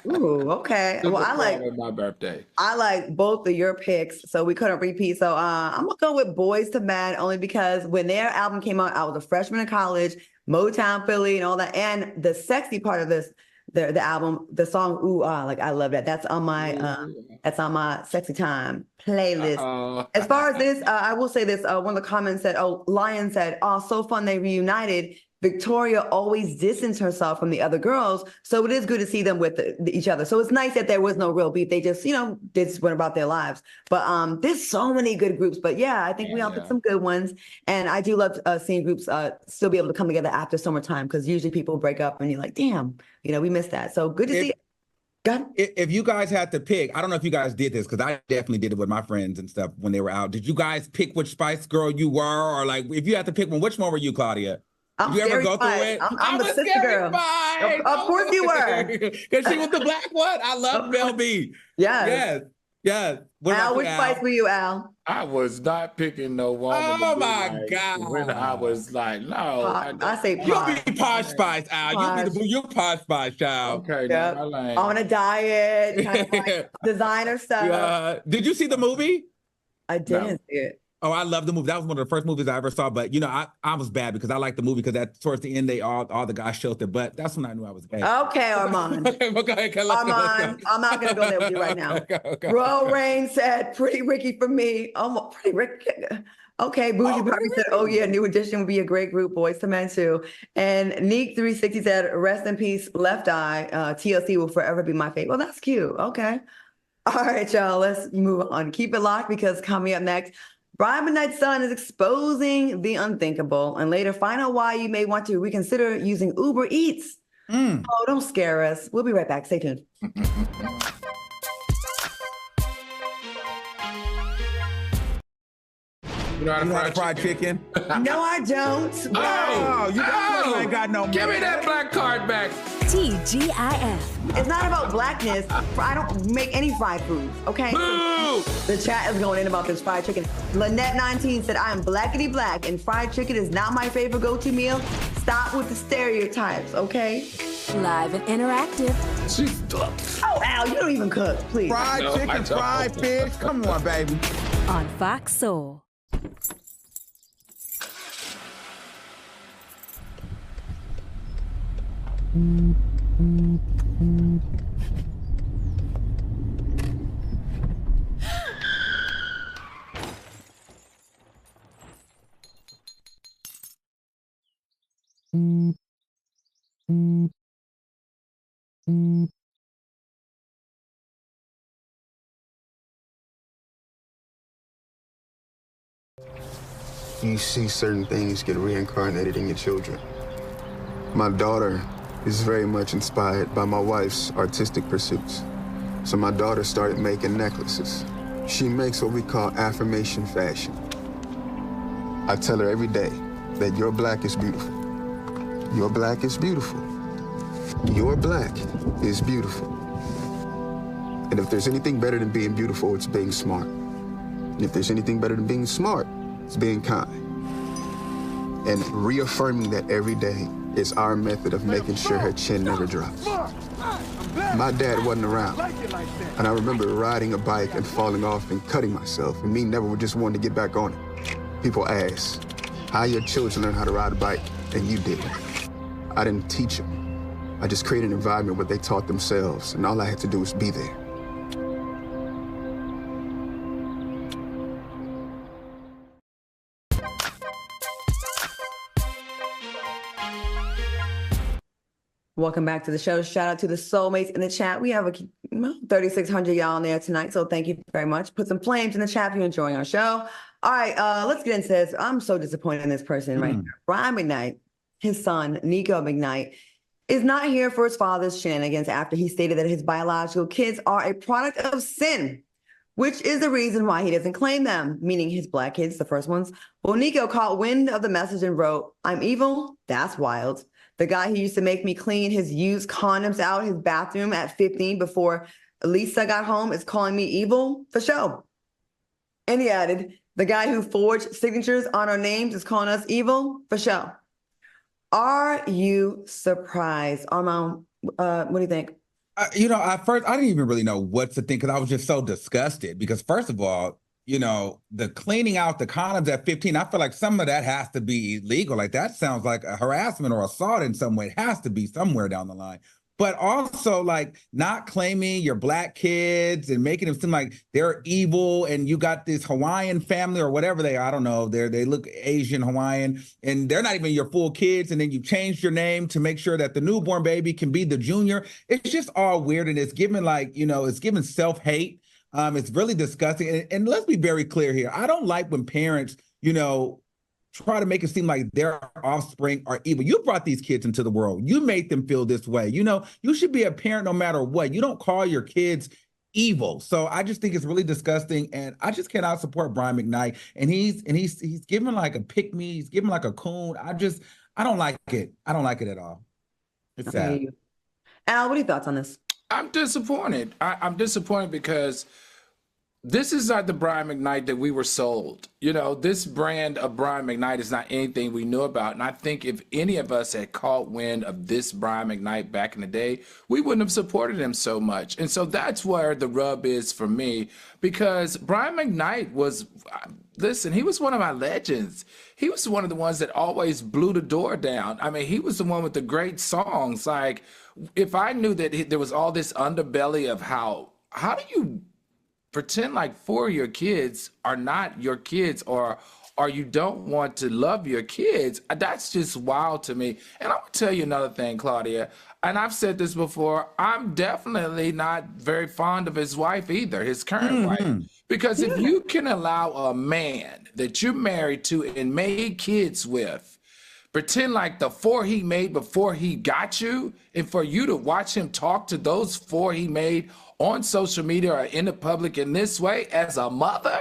Ooh, okay. Well, I like both of your picks, so we couldn't repeat. So I'm gonna go with Boys to Men only because when their album came out, I was a freshman in college, Motown Philly and all that. And the sexy part of this, the album, the song Ooh Ah, like I love that. That's on my sexy time playlist. As far as this, I will say this. One of the comments said, "Oh, Lion said, oh, so fun they reunited." Victoria always distanced herself from the other girls, so it is good to see them with each other. So it's nice that there was no real beef. They just, just went about their lives. But there's so many good groups. But yeah, I think we all picked some good ones. And I do love seeing groups still be able to come together after summertime because usually people break up and you're like, damn, we missed that. So good to see.
If you guys had to pick, I don't know if you guys did this because I definitely did it with my friends and stuff when they were out. Did you guys pick which Spice Girl you were, or like if you had to pick one, which one were you, Claudia?
Did
you ever go through it?
I'm the sister girl. Of course you were.
Because she was the black one. I love Mel B.
Yes. Al, which Spice were you, Al?
I was not picking no woman.
Oh my God.
When I was like, no.
I say
Posh. You be Posh Spice, Al. You Posh Spice, child.
Okay,
yep. On a diet, kind of like designer stuff.
Did you see the movie?
I didn't see it.
Oh, I love the movie. That was one of the first movies I ever saw. But I was bad because I liked the movie because towards the end all the guys showed their butt. That's when I knew I was gay.
Okay, Armand. Armand, I'm not gonna go there with you right now. Okay. Ro Rain said, "Pretty Ricky for me." Oh, Pretty Ricky. Okay, Bougie Barbie said, "Oh yeah, New Edition would be a great group, Boys to Men too." And Neek 360 said, "Rest in peace, Left Eye. TLC will forever be my favorite." Well, that's cute. Okay. All right, y'all. Let's move on. Keep it locked because coming up next, Brian McKnight's son is exposing the unthinkable, and later find out why you may want to reconsider using Uber Eats. Oh, don't scare us. We'll be right back. Stay tuned.
You know how to fry chicken?
No, I don't.
You ain't got no.
Give me that black card back.
TGIF.
It's not about blackness. I don't make any fried foods, okay?
Boo!
The chat is going in about this fried chicken. Lynette19 said, "I am blackity black, and fried chicken is not my favorite go-to meal. Stop with the stereotypes, okay?"
Live and interactive.
Oh, Al, you don't even cook, please.
Fried chicken, fried fish. Come on, baby.
On Fox Soul.
You see certain things get reincarnated in your children. My daughter is very much inspired by my wife's artistic pursuits. So my daughter started making necklaces. She makes what we call affirmation fashion. I tell her every day that your black is beautiful. Your black is beautiful. Your black is beautiful. And if there's anything better than being beautiful, it's being smart. And if there's anything better than being smart, it's being kind. And reaffirming that every day is our method of making sure her chin never drops. My dad wasn't around, and I remember riding a bike and falling off and cutting myself, and me never just wanting to get back on it. People ask, how your children learn how to ride a bike, and you didn't. I didn't teach them. I just created an environment where they taught themselves, and all I had to do was be there.
Welcome back to the show. Shout out to the soulmates in the chat. We have 3,600 y'all in there tonight, so thank you very much. Put some flames in the chat if you're enjoying our show. All right, let's get into this. I'm so disappointed in this person right here. Brian McKnight, his son, Nico McKnight, is not here for his father's shenanigans after he stated that his biological kids are a product of sin, which is the reason why he doesn't claim them, meaning his black kids, the first ones. Well, Nico caught wind of the message and wrote, "I'm evil? That's wild. The guy who used to make me clean his used condoms out his bathroom at 15 before Lisa got home is calling me evil for show." And he added, "The guy who forged signatures on our names is calling us evil for show." Are you surprised? Armand, what do you think?
At first, I didn't even really know what to think because I was just so disgusted. Because first of all, the cleaning out the condoms at 15, I feel like some of that has to be illegal. Like that sounds like a harassment or assault in some way. It has to be somewhere down the line. But also like not claiming your Black kids and making them seem like they're evil and you got this Hawaiian family or whatever they are. I don't know. They look Asian, Hawaiian, and they're not even your full kids. And then you changed your name to make sure that the newborn baby can be the junior. It's just all weird. And it's given it's given self-hate. It's really disgusting. And let's be very clear here. I don't like when parents, try to make it seem like their offspring are evil. You brought these kids into the world. You made them feel this way. You should be a parent no matter what. You don't call your kids evil. So I just think it's really disgusting. And I just cannot support Brian McKnight. And he's giving like a pick me. He's giving like a coon. I don't like it. I don't like it at all. It's sad.
Al, what are your thoughts on this?
I'm disappointed. I'm disappointed because this is not the Brian McKnight that we were sold. This brand of Brian McKnight is not anything we knew about. And I think if any of us had caught wind of this Brian McKnight back in the day, we wouldn't have supported him so much. And so that's where the rub is for me, because Brian McKnight he was one of my legends. He was one of the ones that always blew the door down. I mean, he was the one with the great songs. Like, if I knew that there was all this underbelly of how do you pretend like 4 of your kids are not your kids, or you don't want to love your kids, that's just wild to me. And I'm gonna tell you another thing, Claudia, and I've said this before, I'm definitely not very fond of his wife either, his current wife. Because if you can allow a man that you're married to and made kids with, pretend like the 4 he made before he got you, and for you to watch him talk to those 4 he made on social media or in the public in this way as a mother,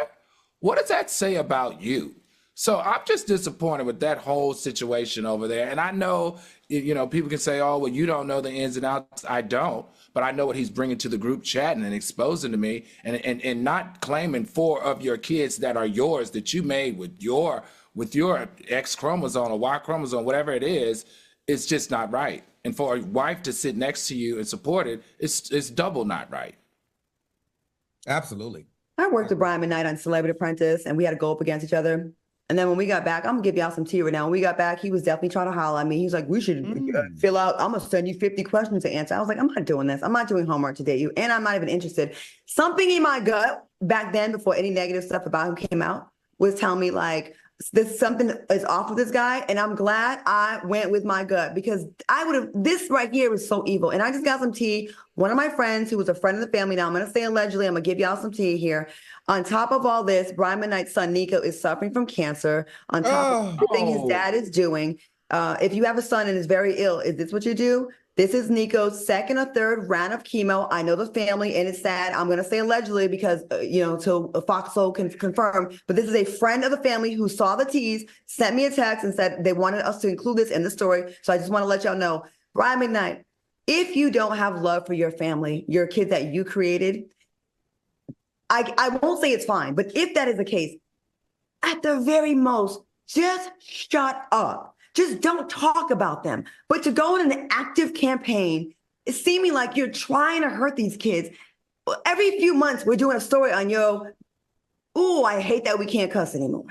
what does that say about you? So I'm just disappointed with that whole situation over there. And I know, people can say, oh, well, you don't know the ins and outs. I don't, but I know what he's bringing to the group chat and exposing to me, and not claiming 4 of your kids that are yours, that you made with your X chromosome or Y chromosome, whatever it is, it's just not right. And for a wife to sit next to you and support it, it's double not right.
Absolutely.
I worked with Brian McKnight on Celebrity Apprentice, and we had to go up against each other. And then when we got back, I'm gonna give y'all some tea right now. When we got back, he was definitely trying to holler at me. He was like, we should fill out, I'm gonna send you 50 questions to answer. I was like, I'm not doing this. I'm not doing homework to date you. And I'm not even interested. Something in my gut back then, before any negative stuff about him came out, was telling me like, something is off with this guy, and I'm glad I went with my gut, because this right here is so evil. And I just got some tea. One of my friends who was a friend of the family, now I'm going to say allegedly, I'm going to give y'all some tea here. On top of all this, Brian McKnight's son, Nico, is suffering from cancer. On top of everything his dad is doing. If you have a son and is very ill, is this what you do? This is Nico's 2nd or 3rd round of chemo. I know the family, and it's sad. I'm going to say allegedly because, till Fox Soul can confirm. But this is a friend of the family who saw the tease, sent me a text and said they wanted us to include this in the story. So I just want to let y'all know, Brian McKnight, if you don't have love for your family, your kids that you created, I won't say it's fine. But if that is the case, at the very most, just shut up. Just don't talk about them. But to go on an active campaign, it's seeming like you're trying to hurt these kids. Every few months, we're doing a story on I hate that we can't cuss anymore.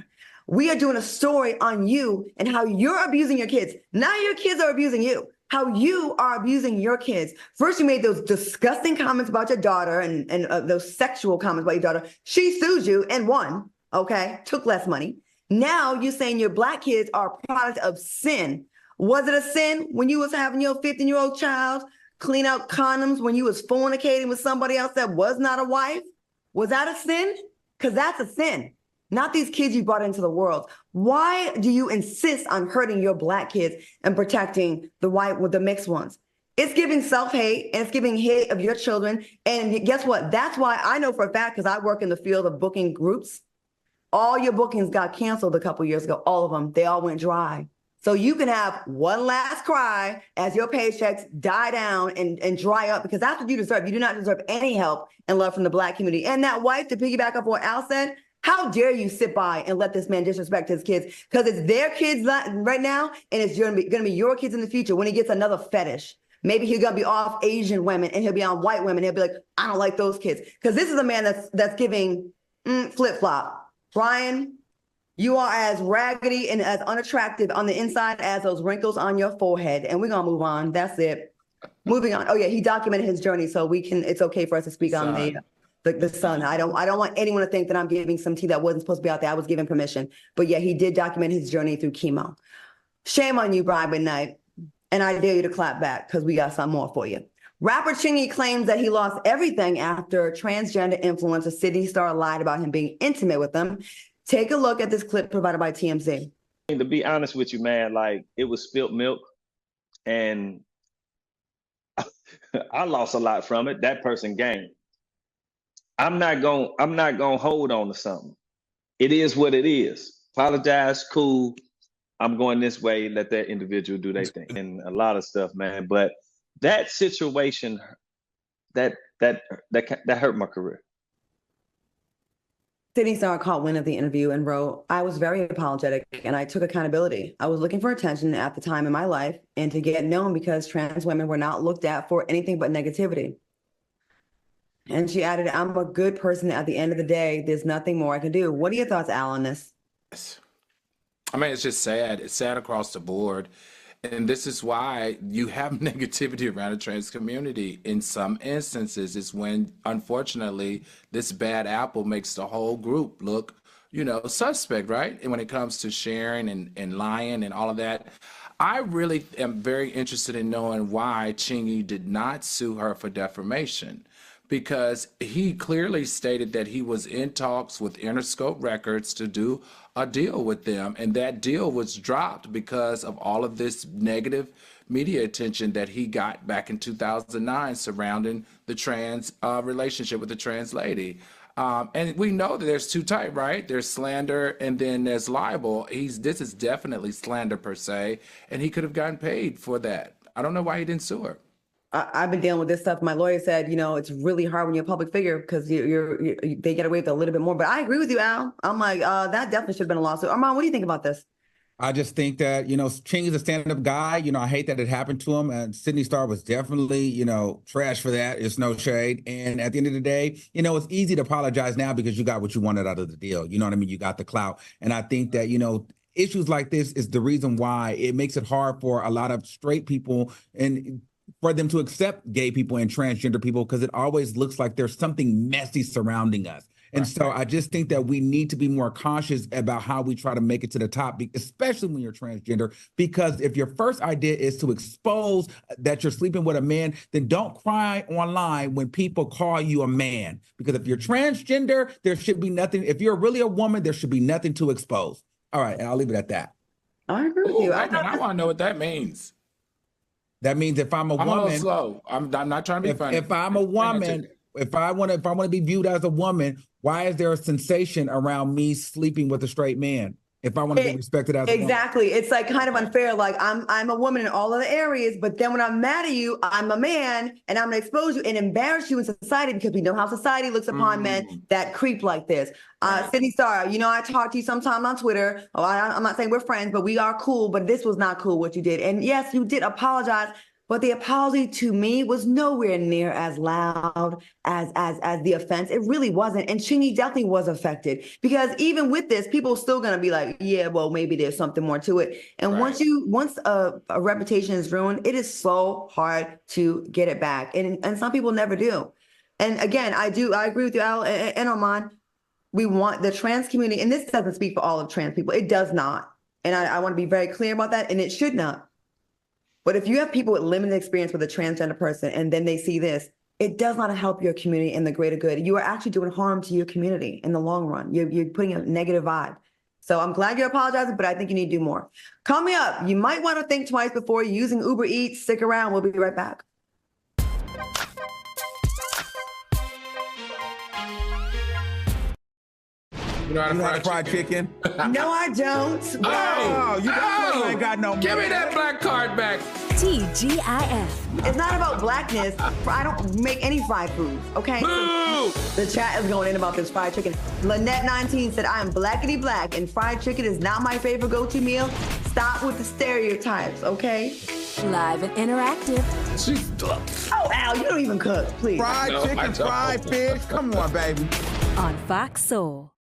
We are doing a story on you and how you're abusing your kids. Now your kids are abusing you. How you are abusing your kids. First, you made those disgusting comments about your daughter and those sexual comments about your daughter. She sued you and won, okay? Took less money. Now you're saying your Black kids are a product of sin. Was it a sin when you was having your 15-year-old child clean out condoms when you was fornicating with somebody else that was not a wife? Was that a sin? Because that's a sin. Not these kids you brought into the world. Why do you insist on hurting your Black kids and protecting the white with the mixed ones? It's giving self-hate, and it's giving hate of your children. And guess what? That's why I know for a fact, because I work in the field of booking groups, all your bookings got canceled a couple years ago. All of them. They all went dry. So you can have one last cry as your paychecks die down and dry up, because that's what you deserve. You do not deserve any help and love from the Black community. And that wife, to piggyback up what Al said, how dare you sit by and let this man disrespect his kids? Because it's their kids right now, and it's going to be your kids in the future when he gets another fetish. Maybe he's gonna be off Asian women and he'll be on white women. He'll be like, I don't like those kids. Because this is a man that's giving flip-flop. Brian, you are as raggedy and as unattractive on the inside as those wrinkles on your forehead. And we're gonna move on. That's it. Moving on. Oh yeah, he documented his journey, so it's okay for us to speak on the son. I don't want anyone to think that I'm giving some tea that wasn't supposed to be out there. I was given permission. But yeah, he did document his journey through chemo. Shame on you, Brian McKnight. And I dare you to clap back because we got some more for you. Rapper Chingy claims that he lost everything after transgender influencer City Starr lied about him being intimate with them. Take a look at this clip provided by TMZ.
To be honest with you, man, like it was spilt milk and I lost a lot from it. That person gained. I'm not gonna hold on to something. It is what it is. Apologize, cool. I'm going this way. Let that individual do their thing, and a lot of stuff, man. But that situation, that hurt my career.
City Starr caught wind of the interview and wrote, I was very apologetic and I took accountability. I was looking for attention at the time in my life and to get known because trans women were not looked at for anything but negativity. And she added, I'm a good person at the end of the day. There's nothing more I can do. What are your thoughts, Al, on this?
I mean, it's just sad. It's sad across the board. And this is why you have negativity around the trans community. In some instances, it's when, unfortunately, this bad apple makes the whole group look, suspect, right? And when it comes to sharing and lying and all of that, I really am very interested in knowing why Chingy did not sue her for defamation. Because he clearly stated that he was in talks with Interscope Records to do a deal with them, and that deal was dropped because of all of this negative media attention that he got back in 2009 surrounding the trans relationship with the trans lady. And we know that there's two types, right? There's slander and then there's libel. This is definitely slander per se, and he could have gotten paid for that. I don't know why he didn't sue her.
I've been dealing with this stuff. My lawyer said, it's really hard when you're a public figure because they get away with a little bit more. But I agree with you, Al. I'm like, that definitely should have been a lawsuit. Armand, what do you think about this?
I just think that, Chingy's a stand-up guy. I hate that it happened to him. And Sydney Starr was definitely, trash for that. It's no shade. And at the end of the day, it's easy to apologize now because you got what you wanted out of the deal. You know what I mean? You got the clout. And I think that, issues like this is the reason why it makes it hard for a lot of straight people and for them to accept gay people and transgender people, because it always looks like there's something messy surrounding us. And so I just think that we need to be more cautious about how we try to make it to the top, especially when you're transgender, because if your first idea is to expose that you're sleeping with a man, then don't cry online when people call you a man. Because if you're transgender, there should be nothing. If you're really a woman, there should be nothing to expose. All right, and I'll leave it at that.
I agree with you.
I want to know what that means.
That means if I'm a woman,
I'm a little slow. I'm not trying to be funny.
If I'm a woman, if I want to be viewed as a woman, why is there a sensation around me sleeping with a straight man? If I want to be respected as a woman.
Exactly. It's like kind of unfair. Like I'm a woman in all other areas, but then when I'm mad at you, I'm a man and I'm gonna expose you and embarrass you in society because we know how society looks upon men that creep like this. Sydney Starr, I talk to you sometimes on Twitter. I'm not saying we're friends, but we are cool. But this was not cool what you did. And yes, you did apologize. But the apology to me was nowhere near as loud as the offense. It really wasn't. And Chingy definitely was affected because even with this, people are still going to be like, yeah, well, maybe there's something more to it. And once a reputation is ruined, it is so hard to get it back. And some people never do. And again, I agree with you, Al and Armand. We want the trans community, and this doesn't speak for all of trans people. It does not. And I want to be very clear about that. And it should not. But if you have people with limited experience with a transgender person and then they see this, it does not help your community and the greater good. You are actually doing harm to your community in the long run. You're putting a negative vibe. So I'm glad you're apologizing, but I think you need to do more. Coming up, you might want to think twice before using Uber Eats. Stick around. We'll be right back.
You know how to fry chicken?
No, I don't.
You ain't got no.
Give me that black card back.
TGIF.
It's not about blackness. I don't make any fried foods, okay? So the chat is going in about this fried chicken. Lynette19 said, I am blackity black, and fried chicken is not my favorite go-to meal. Stop with the stereotypes, okay?
Live and interactive.
Oh, Al, you don't even cook, please.
Fried chicken, fried fish. Come on, baby.
On Fox Soul.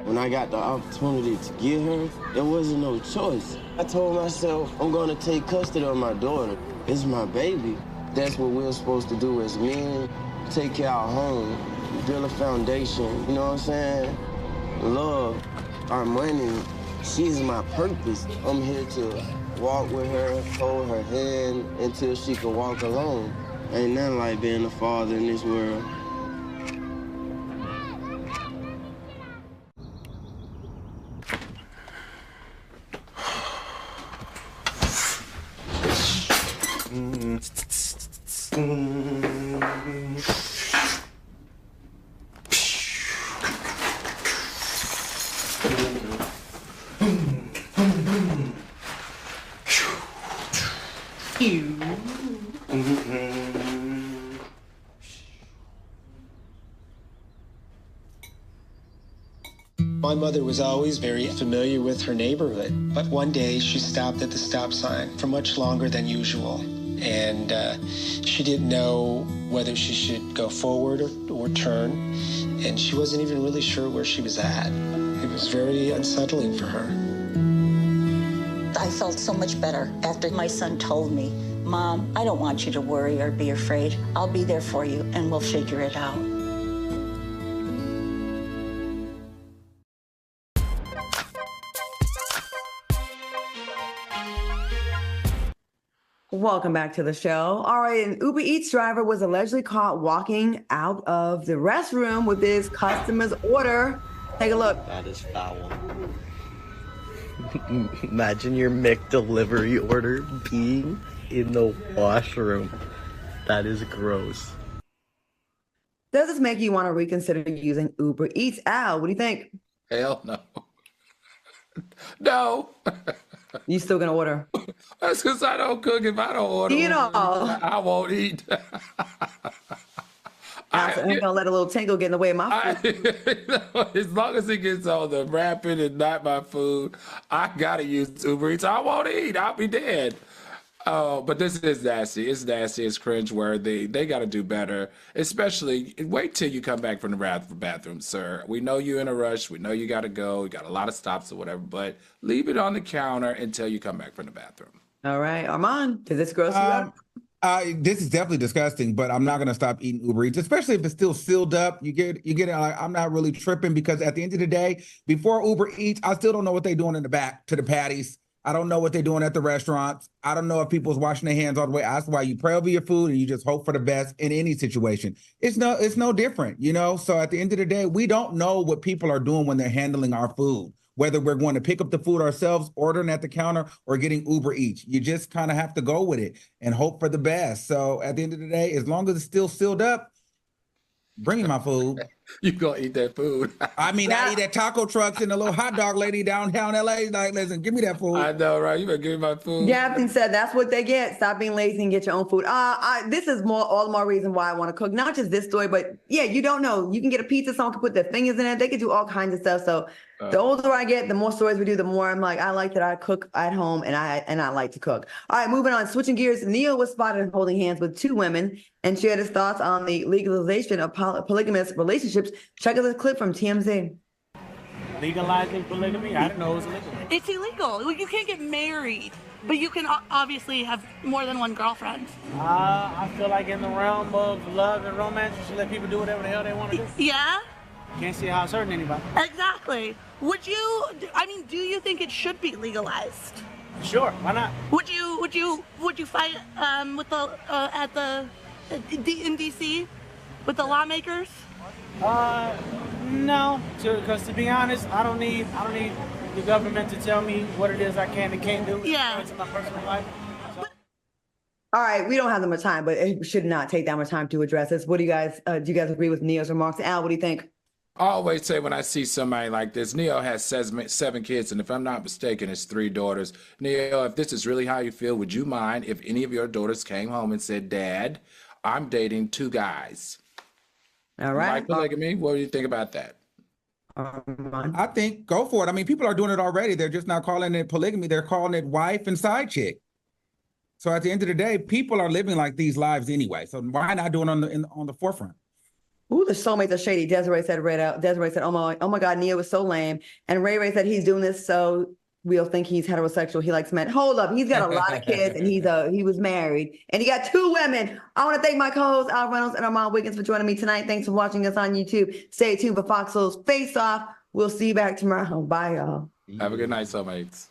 When I got the opportunity to get her, there wasn't no choice. I told myself, I'm gonna take custody of my daughter. It's my baby. That's what we're supposed to do as men. Take care of our home, build a foundation, you know what I'm saying? Love, our money, she's my purpose. I'm here to walk with her, hold her hand until she can walk alone. Ain't nothing like being a father in this world.
My mother was always very familiar with her neighborhood, but one day she stopped at the stop sign for much longer than usual. And she didn't know whether she should go forward or turn, and she wasn't even really sure where she was at. It was very unsettling for her.
I felt so much better after my son told me, Mom, I don't want you to worry or be afraid. I'll be there for you, and we'll figure it out.
Welcome back to the show. All right, an Uber Eats driver was allegedly caught walking out of the restroom with his customer's order. Take a look.
That is foul. Imagine your McDelivery order being in the washroom. That is gross.
Does this make you want to reconsider using Uber Eats? Al, what do you think?
Hell no. No.
You still gonna order?
That's because I don't cook. If I don't order, I won't eat.
I'm gonna let a little tingle get in the way of my food.
As long as it gets on the wrapping and not my food, I gotta use Uber Eats. I won't eat. I'll be dead. But this is nasty. It's nasty. It's cringeworthy. They got to do better. Especially, wait till you come back from the bathroom, sir. We know you're in a rush. We know you got to go. You got a lot of stops or whatever. But leave it on the counter until you come back from the bathroom.
All right, Armand, does this gross you out?
This is definitely disgusting, but I'm not gonna stop eating Uber Eats, especially if it's still sealed up. You get it. Like, I'm not really tripping because at the end of the day, before Uber Eats, I still don't know what they're doing in the back to the patties. I don't know what they're doing at the restaurants. I don't know if people's washing their hands all the way. That's why you pray over your food and you just hope for the best in any situation. It's no different, you know? So at the end of the day, we don't know what people are doing when they're handling our food, whether we're going to pick up the food ourselves, ordering at the counter, or getting Uber Eats. You just kind of have to go with it and hope for the best. So at the end of the day, as long as it's still sealed up, bring me my food.
You gonna eat that food.
I mean, I eat at taco trucks and the little hot dog lady downtown LA. Like, listen, give me that food.
I know, right? You better give me my food.
Gavin said that's what they get. Stop being lazy and get your own food. This is all the more reason why I want to cook. Not just this story, but yeah, you don't know. You can get a pizza, someone can put their fingers in it. They can do all kinds of stuff. So the older I get, the more stories we do, the more I'm like, I like that I cook at home and I like to cook. All right, moving on. Switching gears, Neil was spotted holding hands with two women and shared his thoughts on the legalization of polygamous relationships. Check out this clip from TMZ.
Legalizing polygamy? I didn't know it was illegal.
It's illegal. You can't get married, but you can obviously have more than one girlfriend.
I feel like in the realm of love and romance, you should let people do whatever the hell they want to do.
Yeah?
Can't see how it's hurting anybody.
Exactly. Do you think it should be legalized?
Sure, why not?
Would you fight in DC with the lawmakers?
No, because to be honest, I don't need the government to tell me what it is I can and can't do.
Yeah.
It's my personal life. So.
All right, we don't have that much time, but it should not take that much time to address this. What do you guys agree with Neil's remarks? Al, what do you think?
I always say when I see somebody like this, Neil has seven kids, and if I'm not mistaken, it's 3 daughters. Neil, if this is really how you feel, would you mind if any of your daughters came home and said, Dad, I'm dating 2 guys?
All right.
Like polygamy? What do you think about that?
I think go for it. I mean, people are doing it already. They're just not calling it polygamy. They're calling it wife and side chick. So at the end of the day, people are living like these lives anyway. So why not do it on the forefront?
Ooh, the soulmates are shady. Desiree said, oh my God, Nia was so lame. And Ray Ray said he's doing this so we'll think he's heterosexual. He likes men. Hold up. He's got a lot of kids and he was married and he got 2 women. I want to thank my co-hosts, Al Reynolds and Armand Wiggins, for joining me tonight. Thanks for watching us on YouTube. Stay tuned for Fox Soul's Face Off. We'll see you back tomorrow. Bye, y'all.
Have a good night, soulmates.